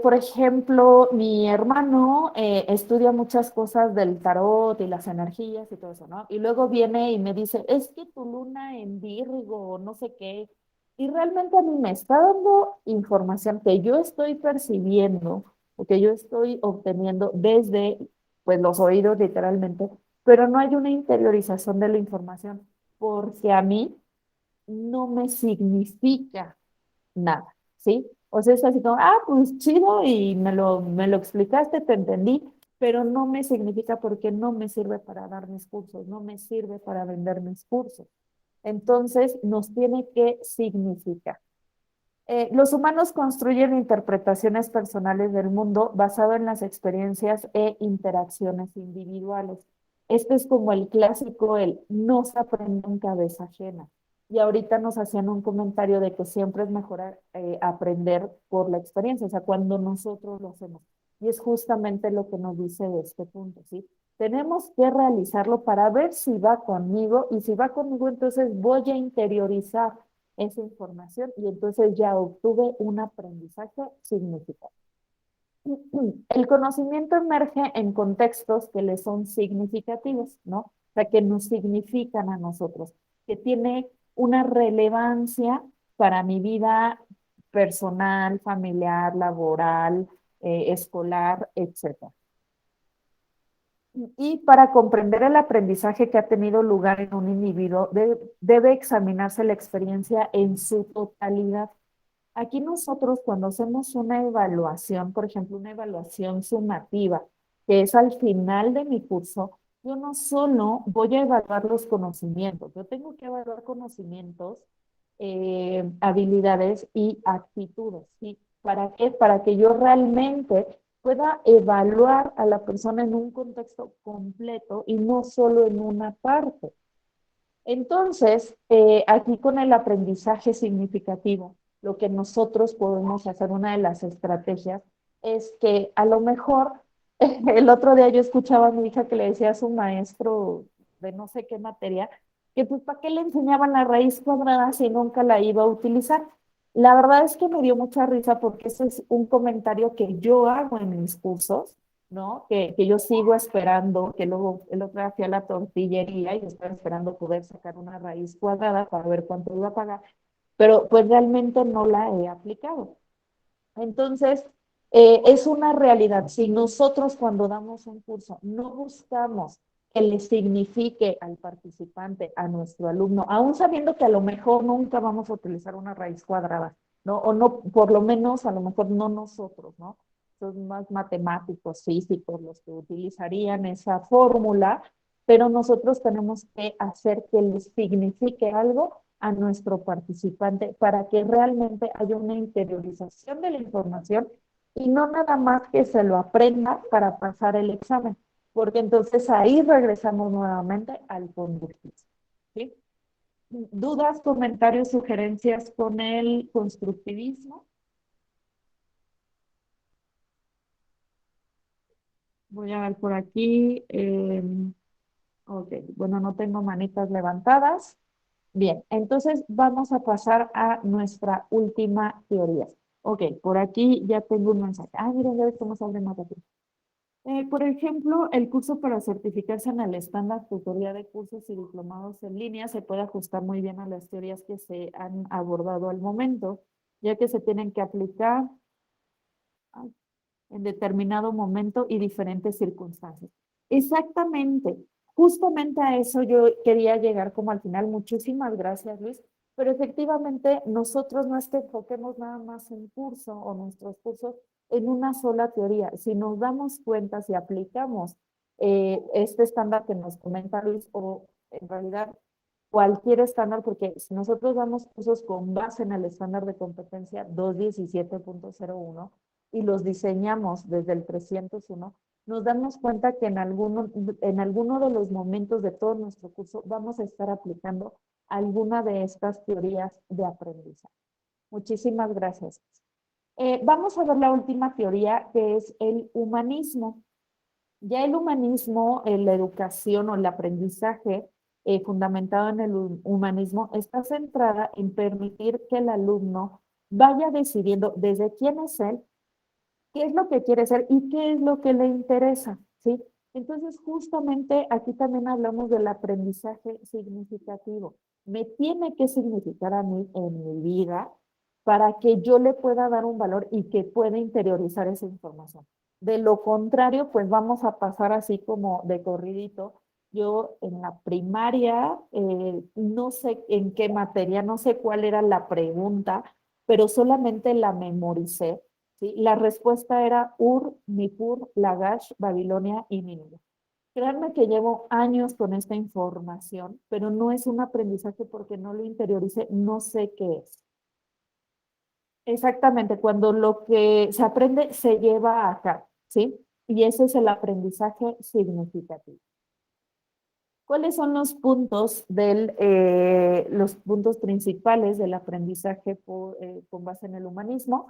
Por ejemplo, mi hermano estudia muchas cosas del tarot y las energías y todo eso, ¿no? Y luego viene y me dice, es que tu luna en Virgo, no sé qué. Y realmente a mí me está dando información que yo estoy percibiendo, o que yo estoy obteniendo desde, pues, los oídos literalmente, pero no hay una interiorización de la información, porque a mí no me significa nada, ¿sí? O sea, es así como, ah, pues chido, y me lo explicaste, te entendí, pero no me significa porque no me sirve para dar mis cursos, no me sirve para vender mis cursos. Entonces, nos tiene que significar. Los humanos construyen interpretaciones personales del mundo basado en las experiencias e interacciones individuales. Este es como el clásico, el no se aprende en cabeza ajena. Y ahorita nos hacían un comentario de que siempre es mejor aprender por la experiencia, o sea, cuando nosotros lo hacemos. Y es justamente lo que nos dice este punto, ¿sí? Tenemos que realizarlo para ver si va conmigo y si va conmigo, entonces voy a interiorizar esa información y entonces ya obtuve un aprendizaje significativo. El conocimiento emerge en contextos que le son significativos, ¿no? O sea, que nos significan a nosotros, que tiene una relevancia para mi vida personal, familiar, laboral, escolar, etcétera. Y para comprender el aprendizaje que ha tenido lugar en un individuo, debe examinarse la experiencia en su totalidad. Aquí nosotros cuando hacemos una evaluación, por ejemplo, una evaluación sumativa, que es al final de mi curso, yo no solo voy a evaluar los conocimientos, yo tengo que evaluar conocimientos, habilidades y actitudes, ¿sí? ¿Para qué? Para que yo realmente pueda evaluar a la persona en un contexto completo y no solo en una parte. Entonces, aquí con el aprendizaje significativo, lo que nosotros podemos hacer, una de las estrategias, es que a lo mejor, el otro día yo escuchaba a mi hija que le decía a su maestro de no sé qué materia, que pues para qué le enseñaban la raíz cuadrada si nunca la iba a utilizar. La verdad es que me dio mucha risa porque ese es un comentario que yo hago en mis cursos, ¿no? Que yo sigo esperando, que luego el otro día fui a la tortillería y estaba esperando poder sacar una raíz cuadrada para ver cuánto iba a pagar, pero pues realmente no la he aplicado. Entonces, es una realidad. Si nosotros cuando damos un curso no buscamos que le signifique al participante, a nuestro alumno, aún sabiendo que a lo mejor nunca vamos a utilizar una raíz cuadrada, ¿no? O no, por lo menos a lo mejor no nosotros, ¿no? Son más matemáticos, físicos los que utilizarían esa fórmula, pero nosotros tenemos que hacer que les signifique algo a nuestro participante para que realmente haya una interiorización de la información y no nada más que se lo aprenda para pasar el examen, porque entonces ahí regresamos nuevamente al conductismo, ¿sí? ¿Dudas, comentarios, sugerencias con el constructivismo? Voy a ver por aquí. Ok, bueno, no tengo manitas levantadas. Bien, entonces vamos a pasar a nuestra última teoría. Ok, por aquí ya tengo un mensaje. Ah, miren, ya ves cómo se abre más rápido. Por ejemplo, el curso para certificarse en el estándar tutoría de cursos y diplomados en línea se puede ajustar muy bien a las teorías que se han abordado al momento, ya que se tienen que aplicar en determinado momento y diferentes circunstancias. Exactamente, justamente a eso yo quería llegar como al final. Muchísimas gracias, Luis. Pero efectivamente, nosotros no es que enfoquemos nada más un curso o nuestros cursos en una sola teoría. Si nos damos cuenta, si aplicamos este estándar que nos comenta Luis, o en realidad cualquier estándar, porque si nosotros damos cursos con base en el estándar de competencia 217.01 y los diseñamos desde el 301, nos damos cuenta que en alguno de los momentos de todo nuestro curso vamos a estar aplicando alguna de estas teorías de aprendizaje. Muchísimas gracias. Vamos a ver la última teoría, que es el humanismo. Ya el humanismo, la educación o el aprendizaje fundamentado en el humanismo está centrada en permitir que el alumno vaya decidiendo desde quién es él, qué es lo que quiere ser y qué es lo que le interesa, ¿sí? Entonces, justamente aquí también hablamos del aprendizaje significativo. Me tiene que significar a mí en mi vida para que yo le pueda dar un valor y que pueda interiorizar esa información. De lo contrario, pues vamos a pasar así como de corridito. Yo en la primaria, no sé en qué materia, no sé cuál era la pregunta, pero solamente la memoricé. ¿Sí? La respuesta era Ur, Nippur, Lagash, Babilonia y Nínive. Créanme que llevo años con esta información, pero no es un aprendizaje porque no lo interiorice, no sé qué es. Exactamente, cuando lo que se aprende se lleva a cabo, ¿sí? Y ese es el aprendizaje significativo. ¿Cuáles son los puntos los puntos principales del aprendizaje con base en el humanismo?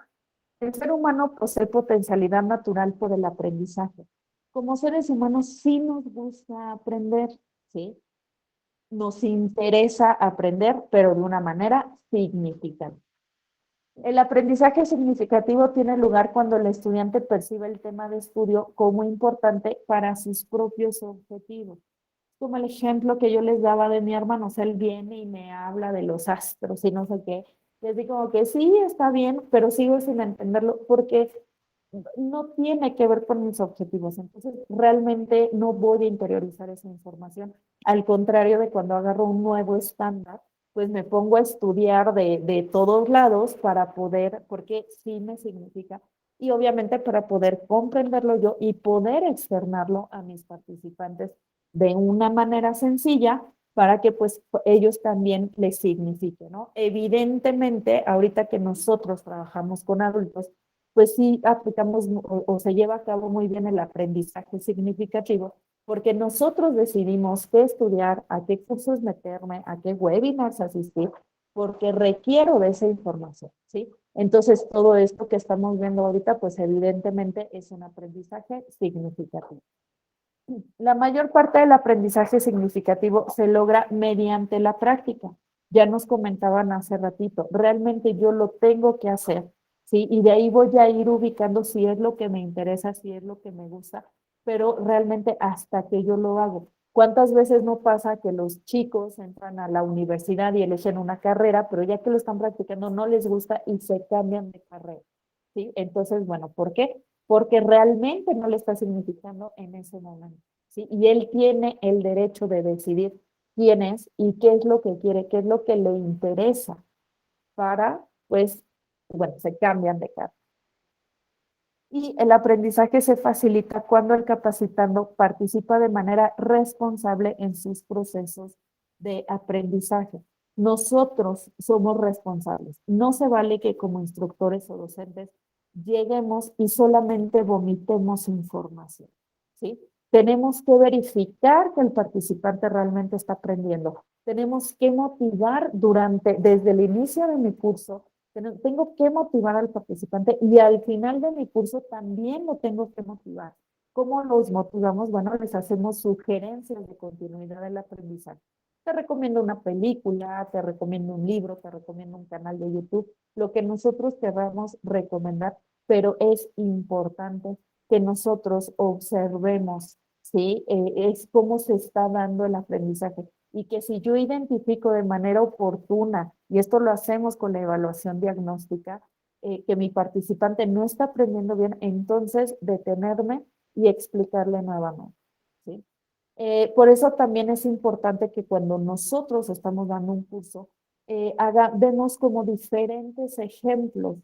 El ser humano posee potencialidad natural por el aprendizaje. Como seres humanos sí nos gusta aprender, ¿sí? Nos interesa aprender, pero de una manera significativa. El aprendizaje significativo tiene lugar cuando el estudiante percibe el tema de estudio como importante para sus propios objetivos. Como el ejemplo que yo les daba de mi hermano, o sea, él viene y me habla de los astros y no sé qué. Les digo que sí, está bien, pero sigo sin entenderlo porque no tiene que ver con mis objetivos. Entonces, realmente no voy a interiorizar esa información. Al contrario de cuando agarro un nuevo estándar, pues me pongo a estudiar de todos lados para poder, porque sí me significa, y obviamente para poder comprenderlo yo y poder externarlo a mis participantes de una manera sencilla para que pues ellos también les signifique, ¿no? Evidentemente, ahorita que nosotros trabajamos con adultos, pues sí aplicamos o se lleva a cabo muy bien el aprendizaje significativo, porque nosotros decidimos qué estudiar, a qué cursos meterme, a qué webinars asistir, porque requiero de esa información, ¿sí? Entonces, todo esto que estamos viendo ahorita, pues evidentemente es un aprendizaje significativo. La mayor parte del aprendizaje significativo se logra mediante la práctica. Ya nos comentaban hace ratito, realmente yo lo tengo que hacer, ¿sí? Y de ahí voy a ir ubicando si es lo que me interesa, si es lo que me gusta, pero realmente hasta que yo lo hago. ¿Cuántas veces no pasa que los chicos entran a la universidad y eligen una carrera, pero ya que lo están practicando no les gusta y se cambian de carrera? ¿Sí? Entonces, bueno, ¿por qué? Porque realmente no le está significando en ese momento, ¿sí? Y él tiene el derecho de decidir quién es y qué es lo que quiere, qué es lo que le interesa para, pues, bueno, se cambian de carrera. Y el aprendizaje se facilita cuando el capacitando participa de manera responsable en sus procesos de aprendizaje. Nosotros somos responsables. No se vale que como instructores o docentes lleguemos y solamente vomitemos información, ¿sí? Tenemos que verificar que el participante realmente está aprendiendo. Tenemos que motivar desde el inicio de mi curso, tengo que motivar al participante y al final de mi curso también lo tengo que motivar. ¿Cómo los motivamos? Bueno, les hacemos sugerencias de continuidad del aprendizaje. Te recomiendo una película, te recomiendo un libro, te recomiendo un canal de YouTube, lo que nosotros queramos recomendar, pero es importante que nosotros observemos, ¿sí? Es cómo se está dando el aprendizaje. Y que si yo identifico de manera oportuna, y esto lo hacemos con la evaluación diagnóstica, que mi participante no está aprendiendo bien, entonces detenerme y explicarle nuevamente, ¿sí? Por eso también es importante que cuando nosotros estamos dando un curso, vemos como diferentes ejemplos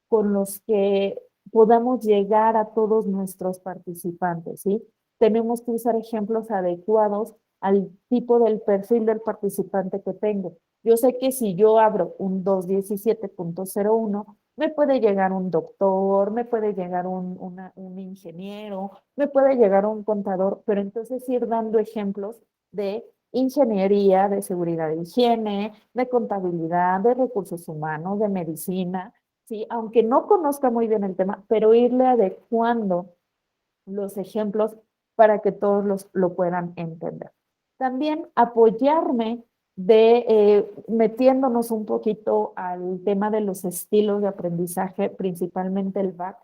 con los que podamos llegar a todos nuestros participantes, ¿sí? Tenemos que usar ejemplos adecuados al tipo del perfil del participante que tengo. Yo sé que si yo abro un 217.01, me puede llegar un doctor, me puede llegar un ingeniero, me puede llegar un contador, pero entonces ir dando ejemplos de ingeniería, de seguridad e higiene, de contabilidad, de recursos humanos, de medicina, ¿sí? Aunque no conozca muy bien el tema, pero irle adecuando los ejemplos para que todos lo puedan entender. También apoyarme de metiéndonos un poquito al tema de los estilos de aprendizaje, principalmente el VAC,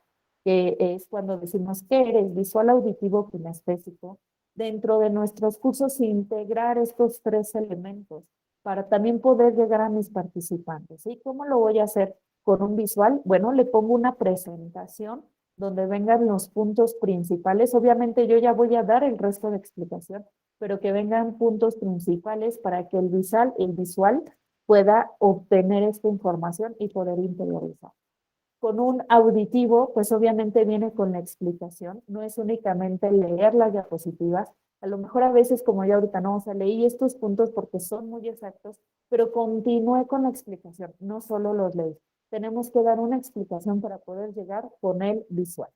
que es cuando decimos que eres visual, auditivo, kinestésico. Dentro de nuestros cursos, integrar estos tres elementos para también poder llegar a mis participantes. ¿Y cómo lo voy a hacer con un visual? Bueno, le pongo una presentación donde vengan los puntos principales. Obviamente yo ya voy a dar el resto de explicación, pero que vengan puntos principales para que el visual pueda obtener esta información y poder interiorizar. Con un auditivo, pues obviamente viene con la explicación, no es únicamente leer las diapositivas, a lo mejor a veces como yo ahorita no, o sea, leí estos puntos porque son muy exactos, pero continué con la explicación, no solo los leí. Tenemos que dar una explicación para poder llegar con el visual.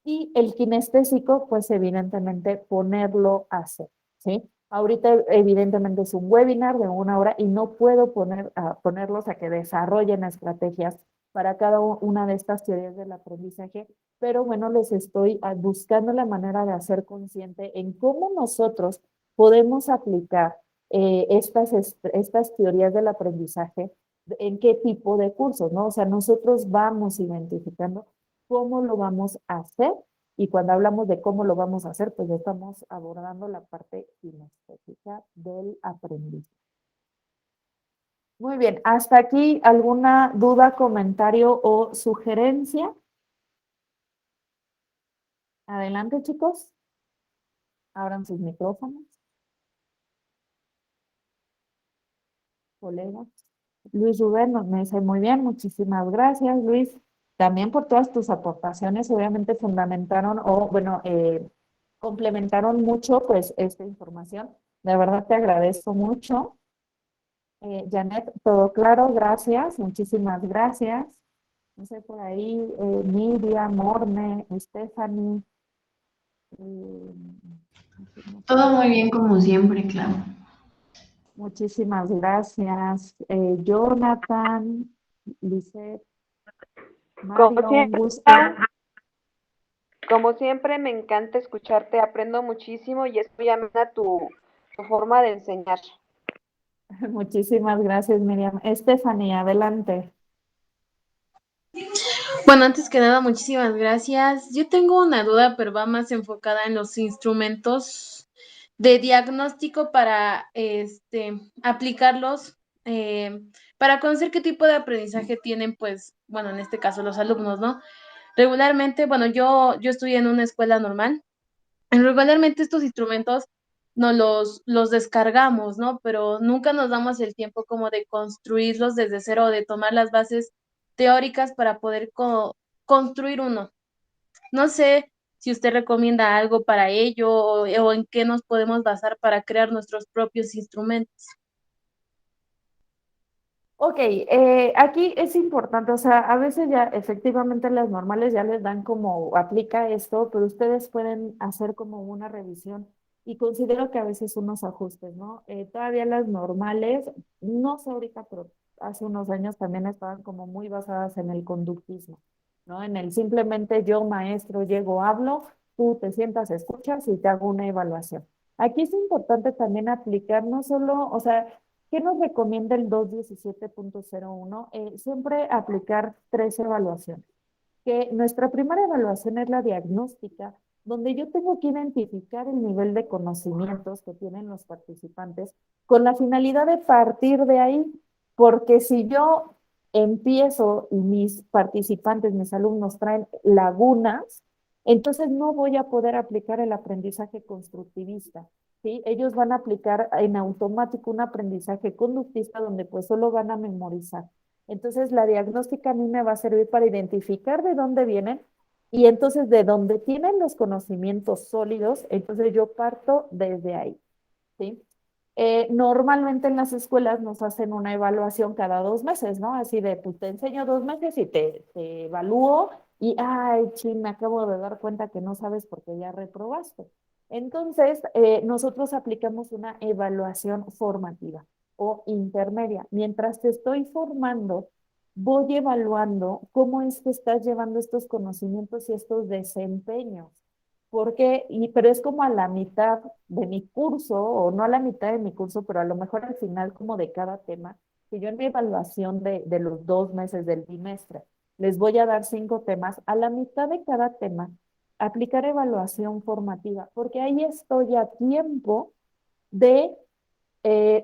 Y el kinestésico, pues evidentemente ponerlo a hacer, ¿sí? Ahorita evidentemente es un webinar de 1 hora y no puedo ponerlos a que desarrollen estrategias para cada una de estas teorías del aprendizaje, pero bueno, les estoy buscando la manera de hacer consciente en cómo nosotros podemos aplicar estas teorías del aprendizaje, en qué tipo de cursos, ¿no? O sea, nosotros vamos identificando cómo lo vamos a hacer y cuando hablamos de cómo lo vamos a hacer, pues ya estamos abordando la parte kinestésica del aprendizaje. Muy bien, hasta aquí alguna duda, comentario o sugerencia. Adelante, chicos. Abran sus micrófonos. Colegas. Luis Rubén me dice muy bien, muchísimas gracias, Luis. También por todas tus aportaciones, obviamente fundamentaron o, bueno, complementaron mucho, pues, esta información. De verdad te agradezco mucho. Janet, todo claro, gracias, muchísimas gracias. No sé, por ahí, Nidia, Morne, Stephanie. Todo muy bien como siempre, claro. Muchísimas gracias. Jonathan, Lisette, Como Mario, un siempre, gusto. como siempre, me encanta escucharte, aprendo muchísimo y es muy amena tu forma de enseñar. Muchísimas gracias, Miriam. Stephanie, adelante. Bueno, antes que nada, muchísimas gracias. Yo tengo una duda, pero va más enfocada en los instrumentos de diagnóstico para aplicarlos, para conocer qué tipo de aprendizaje tienen, pues, bueno, en este caso los alumnos, ¿no? Regularmente, bueno, yo estudié en una escuela normal. Regularmente estos instrumentos no los descargamos, ¿no? Pero nunca nos damos el tiempo como de construirlos desde cero, de tomar las bases teóricas para poder construir uno. No sé si usted recomienda algo para ello o en qué nos podemos basar para crear nuestros propios instrumentos. Ok, aquí es importante, o sea, a veces ya efectivamente las normales ya les dan como aplica esto, pero ustedes pueden hacer como una revisión y considero que a veces unos ajustes, ¿no? Todavía las normales, no sé ahorita, pero hace unos años también estaban como muy basadas en el conductismo, ¿no? En el simplemente yo, maestro, llego, hablo tú te sientas, escuchas y te hago una evaluación. Aquí es importante también aplicar no solo, o sea, ¿qué nos recomienda el 217.01? Siempre aplicar 3 evaluaciones. Que nuestra primera evaluación es la diagnóstica, donde yo tengo que identificar el nivel de conocimientos que tienen los participantes con la finalidad de partir de ahí, porque si yo empiezo y mis participantes, mis alumnos traen lagunas, entonces no voy a poder aplicar el aprendizaje constructivista, ¿sí? Ellos van a aplicar en automático un aprendizaje conductista donde pues solo van a memorizar. Entonces, la diagnóstica a mí me va a servir para identificar de dónde vienen y entonces de dónde tienen los conocimientos sólidos, entonces yo parto desde ahí, ¿sí? Normalmente en las escuelas nos hacen una evaluación cada 2 meses, ¿no? Así de, pues te enseño 2 meses y te evalúo y, ay, chin, me acabo de dar cuenta que no sabes porque ya reprobaste. Entonces, nosotros aplicamos una evaluación formativa o intermedia. Mientras te estoy formando, voy evaluando cómo es que estás llevando estos conocimientos y estos desempeños. Porque, pero es como a la mitad de mi curso, o no a la mitad de mi curso, pero a lo mejor al final como de cada tema, que yo en mi evaluación de los 2 meses del bimestre, les voy a dar 5 temas, a la mitad de cada tema, aplicar evaluación formativa, porque ahí estoy a tiempo de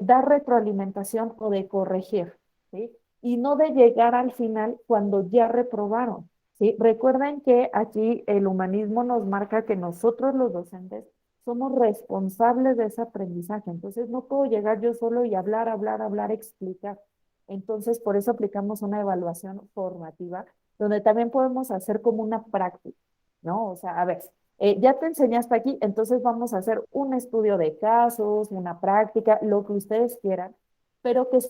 dar retroalimentación o de corregir, ¿sí? Y no de llegar al final cuando ya reprobaron, ¿sí? Recuerden que aquí el humanismo nos marca que nosotros los docentes somos responsables de ese aprendizaje, entonces no puedo llegar yo solo y hablar, explicar. Entonces, por eso aplicamos una evaluación formativa, donde también podemos hacer como una práctica, ¿no? O sea, a ver, ya te enseñaste aquí, entonces vamos a hacer un estudio de casos, una práctica, lo que ustedes quieran, pero que el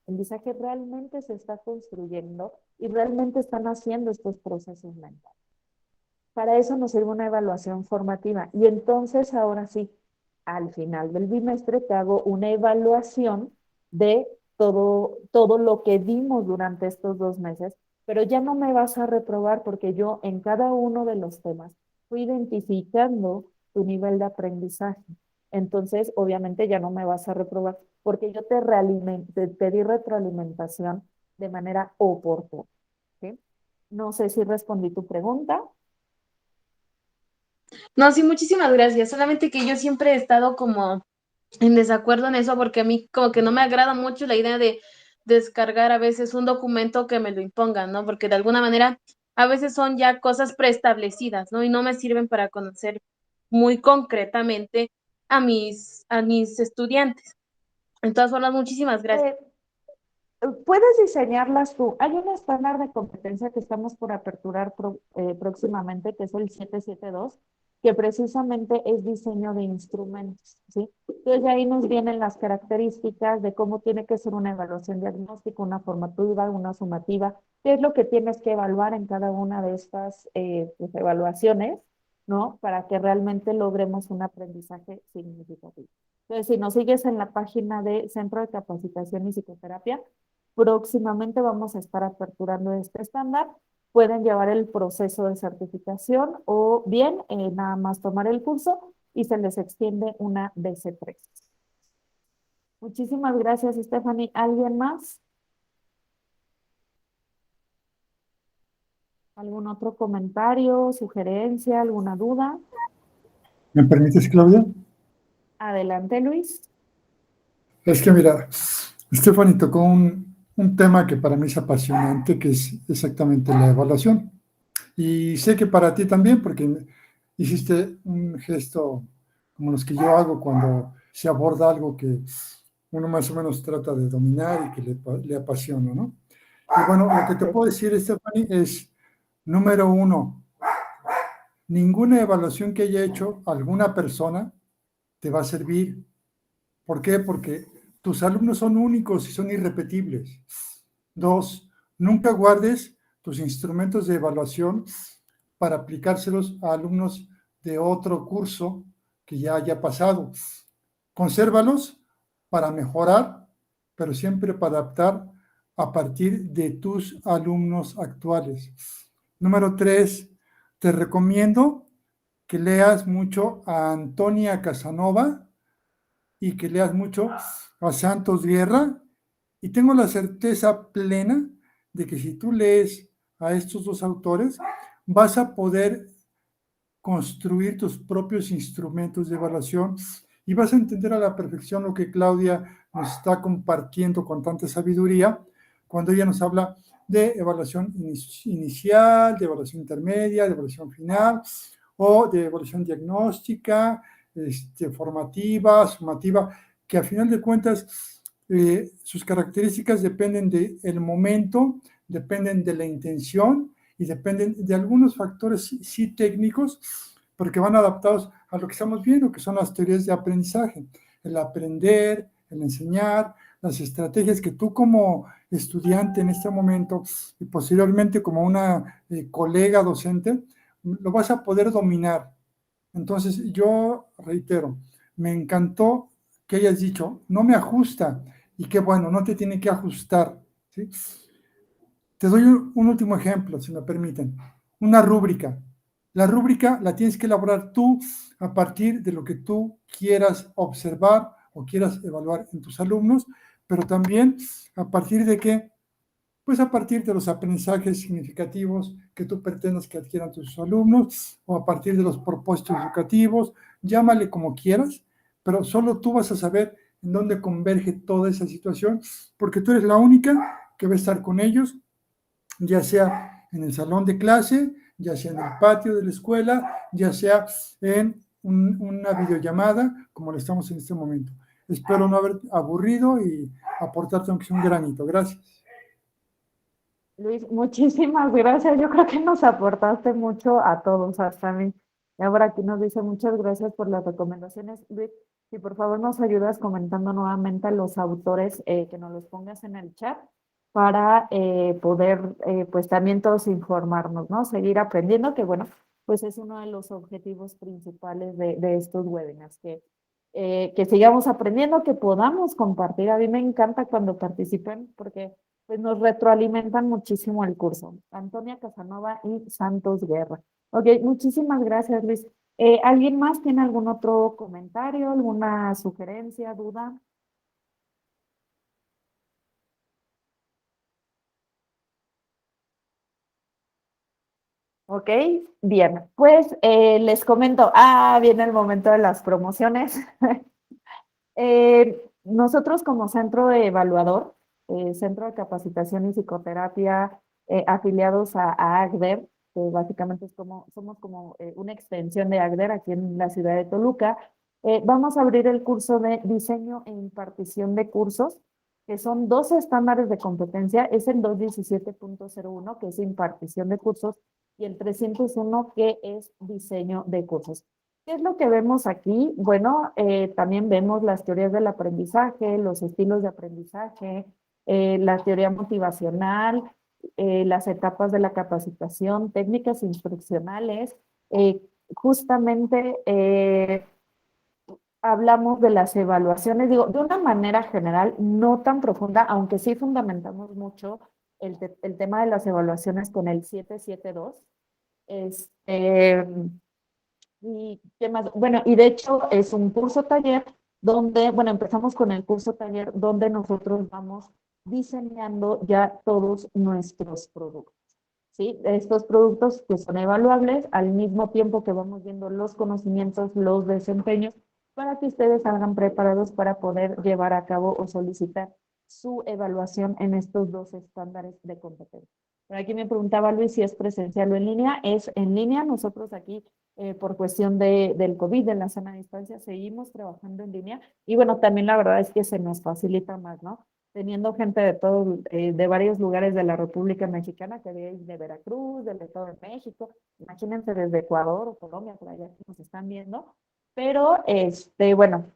aprendizaje realmente se está construyendo y realmente están haciendo estos procesos mentales. Para eso nos sirve una evaluación formativa. Y entonces, ahora sí, al final del bimestre te hago una evaluación de todo lo que dimos durante estos 2 meses, pero ya no me vas a reprobar porque yo en cada uno de los temas fui identificando tu nivel de aprendizaje. Entonces, obviamente ya no me vas a reprobar porque yo te di retroalimentación de manera oportuna. ¿Sí? No sé si respondí tu pregunta. No, sí, muchísimas gracias. Solamente que yo siempre he estado como en desacuerdo en eso porque a mí como que no me agrada mucho la idea de descargar a veces un documento que me lo impongan, ¿no? Porque de alguna manera a veces son ya cosas preestablecidas, ¿no? Y no me sirven para conocer muy concretamente a mis estudiantes. De todas formas, muchísimas gracias. Puedes diseñarlas tú. Hay un estándar de competencia que estamos por aperturar próximamente, que es el 772, que precisamente es diseño de instrumentos, ¿sí? Entonces ahí nos vienen las características de cómo tiene que ser una evaluación diagnóstica, una formativa, una sumativa, qué es lo que tienes que evaluar en cada una de estas pues, evaluaciones, ¿no? Para que realmente logremos un aprendizaje significativo. Entonces, si nos sigues en la página de Centro de Capacitación y Psicoterapia, próximamente vamos a estar aperturando este estándar. Pueden llevar el proceso de certificación o bien nada más tomar el curso y se les extiende una DC3. Muchísimas gracias, Stephanie. ¿Alguien más? ¿Algún otro comentario, sugerencia, alguna duda? ¿Me permites, Claudia? Adelante, Luis. Es que mira, Stephanie tocó un tema que para mí es apasionante, que es exactamente la evaluación. Y sé que para ti también, porque hiciste un gesto como los que yo hago cuando se aborda algo que uno más o menos trata de dominar y que le apasiona, ¿no? Y bueno, lo que te puedo decir, Stephanie, es, número 1, ninguna evaluación que haya hecho alguna persona te va a servir. ¿Por qué? Porque tus alumnos son únicos y son irrepetibles. 2, nunca guardes tus instrumentos de evaluación para aplicárselos a alumnos de otro curso que ya haya pasado. Consérvalos para mejorar, pero siempre para adaptar a partir de tus alumnos actuales. Número 3, te recomiendo que leas mucho a Antonia Casanova y que leas mucho a Santos Guerra, y tengo la certeza plena de que si tú lees a estos dos autores, vas a poder construir tus propios instrumentos de evaluación y vas a entender a la perfección lo que Claudia nos está compartiendo con tanta sabiduría cuando ella nos habla de evaluación inicial, de evaluación intermedia, de evaluación final o de evaluación diagnóstica, formativa, sumativa, que a final de cuentas sus características dependen del momento, dependen de la intención y dependen de algunos factores sí técnicos, porque van adaptados a lo que estamos viendo, que son las teorías de aprendizaje, el aprender, el enseñar, las estrategias que tú como estudiante en este momento y posteriormente como una colega docente, lo vas a poder dominar. Entonces, yo reitero, me encantó que hayas dicho, no me ajusta, y qué bueno, no te tiene que ajustar, ¿sí? Te doy un último ejemplo, si me permiten. Una rúbrica. La rúbrica la tienes que elaborar tú a partir de lo que tú quieras observar o quieras evaluar en tus alumnos, pero también a partir de qué, pues a partir de los aprendizajes significativos que tú pretendas que adquieran tus alumnos o a partir de los propósitos educativos, llámale como quieras, pero solo tú vas a saber en dónde converge toda esa situación, porque tú eres la única que va a estar con ellos, ya sea en el salón de clase, ya sea en el patio de la escuela, ya sea en una videollamada, como lo estamos en este momento. Espero no haber aburrido y aportarte aunque sea un granito. Gracias. Luis, muchísimas gracias. Yo creo que nos aportaste mucho a todos, hasta a mí. Y ahora aquí nos dice muchas gracias por las recomendaciones. Luis, si por favor nos ayudas comentando nuevamente a los autores, que nos los pongas en el chat para poder, pues también todos informarnos, ¿no? Seguir aprendiendo, que bueno, pues es uno de los objetivos principales de estos webinars, que sigamos aprendiendo, que podamos compartir. A mí me encanta cuando participen porque pues nos retroalimentan muchísimo el curso. Antonia Casanova y Santos Guerra. Ok, muchísimas gracias, Luis. ¿Alguien más tiene algún otro comentario, alguna sugerencia, duda? Ok, bien. Pues les comento, viene el momento de las promociones. Nosotros como centro de evaluador, Centro de Capacitación y Psicoterapia, afiliados a ACDER, que básicamente somos como una extensión de ACDER aquí en la ciudad de Toluca, vamos a abrir el curso de diseño e impartición de cursos, que son 12 estándares de competencia, es el 217.01, que es impartición de cursos, y el 301, que es diseño de cursos. ¿Qué es lo que vemos aquí? Bueno, también vemos las teorías del aprendizaje, los estilos de aprendizaje, la teoría motivacional, las etapas de la capacitación, técnicas instruccionales. Justamente hablamos de las evaluaciones, digo, de una manera general, no tan profunda, aunque sí fundamentamos mucho el tema de las evaluaciones con el 772. ¿Y qué más? Bueno, y de hecho es un curso taller donde, bueno, empezamos con el curso taller donde nosotros vamos diseñando ya todos nuestros productos, ¿sí? Estos productos que son evaluables al mismo tiempo que vamos viendo los conocimientos, los desempeños, para que ustedes salgan preparados para poder llevar a cabo o solicitar su evaluación en estos dos estándares de competencia. Por aquí me preguntaba Luis si es presencial o en línea. Es en línea. Nosotros aquí, por cuestión del COVID, de la sana distancia, seguimos trabajando en línea. Y bueno, también la verdad es que se nos facilita más, ¿no? Teniendo gente de varios lugares de la República Mexicana, que de Veracruz, del Estado de México, imagínense desde Ecuador o Colombia, por allá que nos están viendo. Pero, bueno,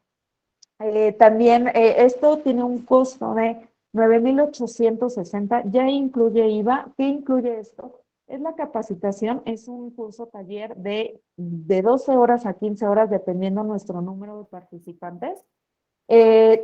también esto tiene un costo de 9,860, ya incluye IVA. ¿Qué incluye esto? Es la capacitación, es un curso taller de 12 horas a 15 horas, dependiendo nuestro número de participantes.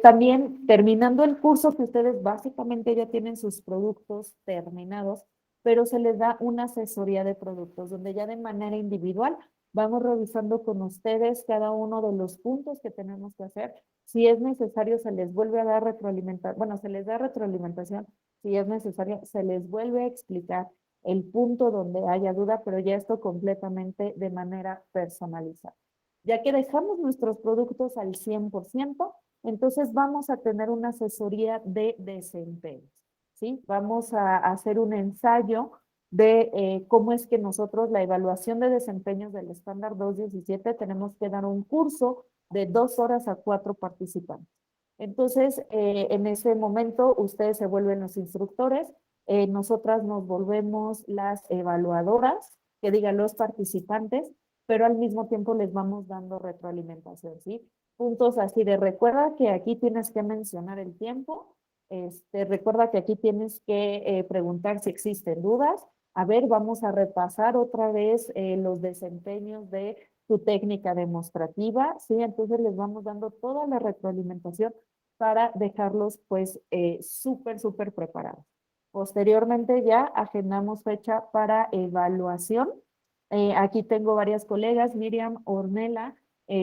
También terminando el curso, que ustedes básicamente ya tienen sus productos terminados, pero se les da una asesoría de productos, donde ya de manera individual Vamos revisando con ustedes cada uno de los puntos que tenemos que hacer. Si es necesario, se les vuelve a dar retroalimentación, bueno, se les da retroalimentación. Si es necesario, se les vuelve a explicar el punto donde haya duda, pero ya esto completamente de manera personalizada. Ya que dejamos nuestros productos al 100%, entonces vamos a tener una asesoría de desempeño, ¿sí? Vamos a hacer un ensayo de cómo es que nosotros la evaluación de desempeños del estándar 217 tenemos que dar un curso de 2 horas a 4 participantes. Entonces, en ese momento ustedes se vuelven los instructores, nosotras nos volvemos las evaluadoras, que digan los participantes, pero al mismo tiempo les vamos dando retroalimentación, ¿sí? Puntos así de recuerda que aquí tienes que mencionar el tiempo, recuerda que aquí tienes que preguntar si existen dudas. A ver, vamos a repasar otra vez los desempeños de tu técnica demostrativa, ¿sí? Entonces les vamos dando toda la retroalimentación para dejarlos pues súper preparados. Posteriormente ya agendamos fecha para evaluación. Aquí tengo varias colegas, Miriam, Ornella,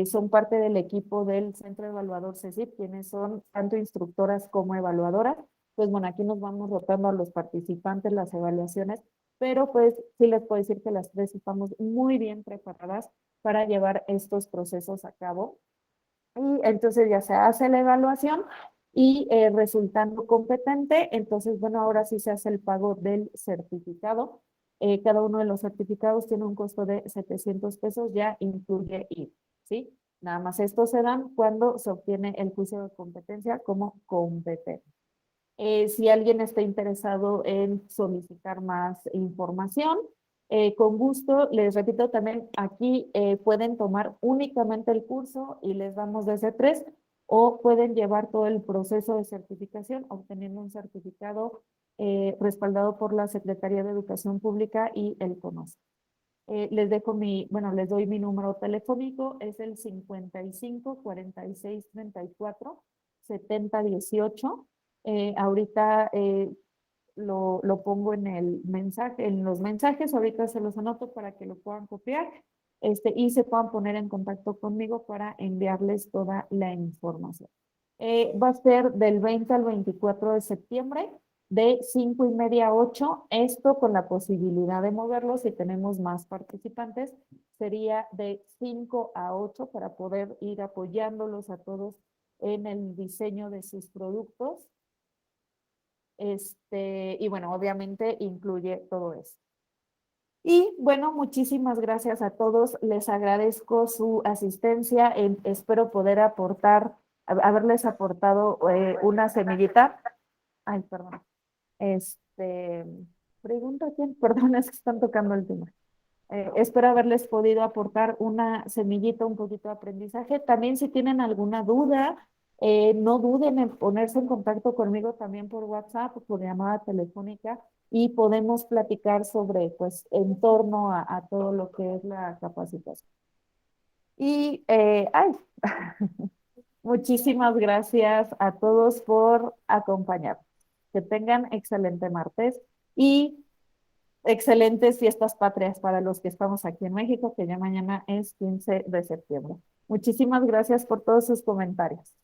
son parte del equipo del Centro Evaluador CECIP, quienes son tanto instructoras como evaluadoras. Pues bueno, aquí nos vamos rotando a los participantes las evaluaciones, pero pues sí les puedo decir que las tres estamos muy bien preparadas para llevar estos procesos a cabo. Y entonces ya se hace la evaluación y resultando competente, entonces bueno, ahora sí se hace el pago del certificado. Cada uno de los certificados tiene un costo de 700 pesos, ya incluye IVA, ¿sí? Nada más estos se dan cuando se obtiene el juicio de competencia como competente. Si alguien está interesado en solicitar más información, con gusto, les repito también, aquí pueden tomar únicamente el curso y les damos desde 3 o pueden llevar todo el proceso de certificación obteniendo un certificado respaldado por la Secretaría de Educación Pública y el CONOCE. Les dejo les doy mi número telefónico, es el 55 46 34 70 18. Ahorita lo pongo en el mensaje, en los mensajes, ahorita se los anoto para que lo puedan copiar, y se puedan poner en contacto conmigo para enviarles toda la información. Va a ser del 20 al 24 de septiembre, de 5:30 a 8, esto con la posibilidad de moverlo si tenemos más participantes, sería de 5 a 8 para poder ir apoyándolos a todos en el diseño de sus productos. Y bueno, obviamente incluye todo eso. Y bueno, muchísimas gracias a todos. Les agradezco su asistencia. Espero poder haberles aportado una semillita. Ay, perdón. Pregunta quién, perdón, es que están tocando el tema. Espero haberles podido aportar una semillita, un poquito de aprendizaje. También si tienen alguna duda, no duden en ponerse en contacto conmigo también por WhatsApp o por llamada telefónica y podemos platicar sobre, pues, en torno a todo lo que es la capacitación. Y, muchísimas gracias a todos por acompañarnos. Que tengan excelente martes y excelentes fiestas patrias para los que estamos aquí en México, que ya mañana es 15 de septiembre. Muchísimas gracias por todos sus comentarios.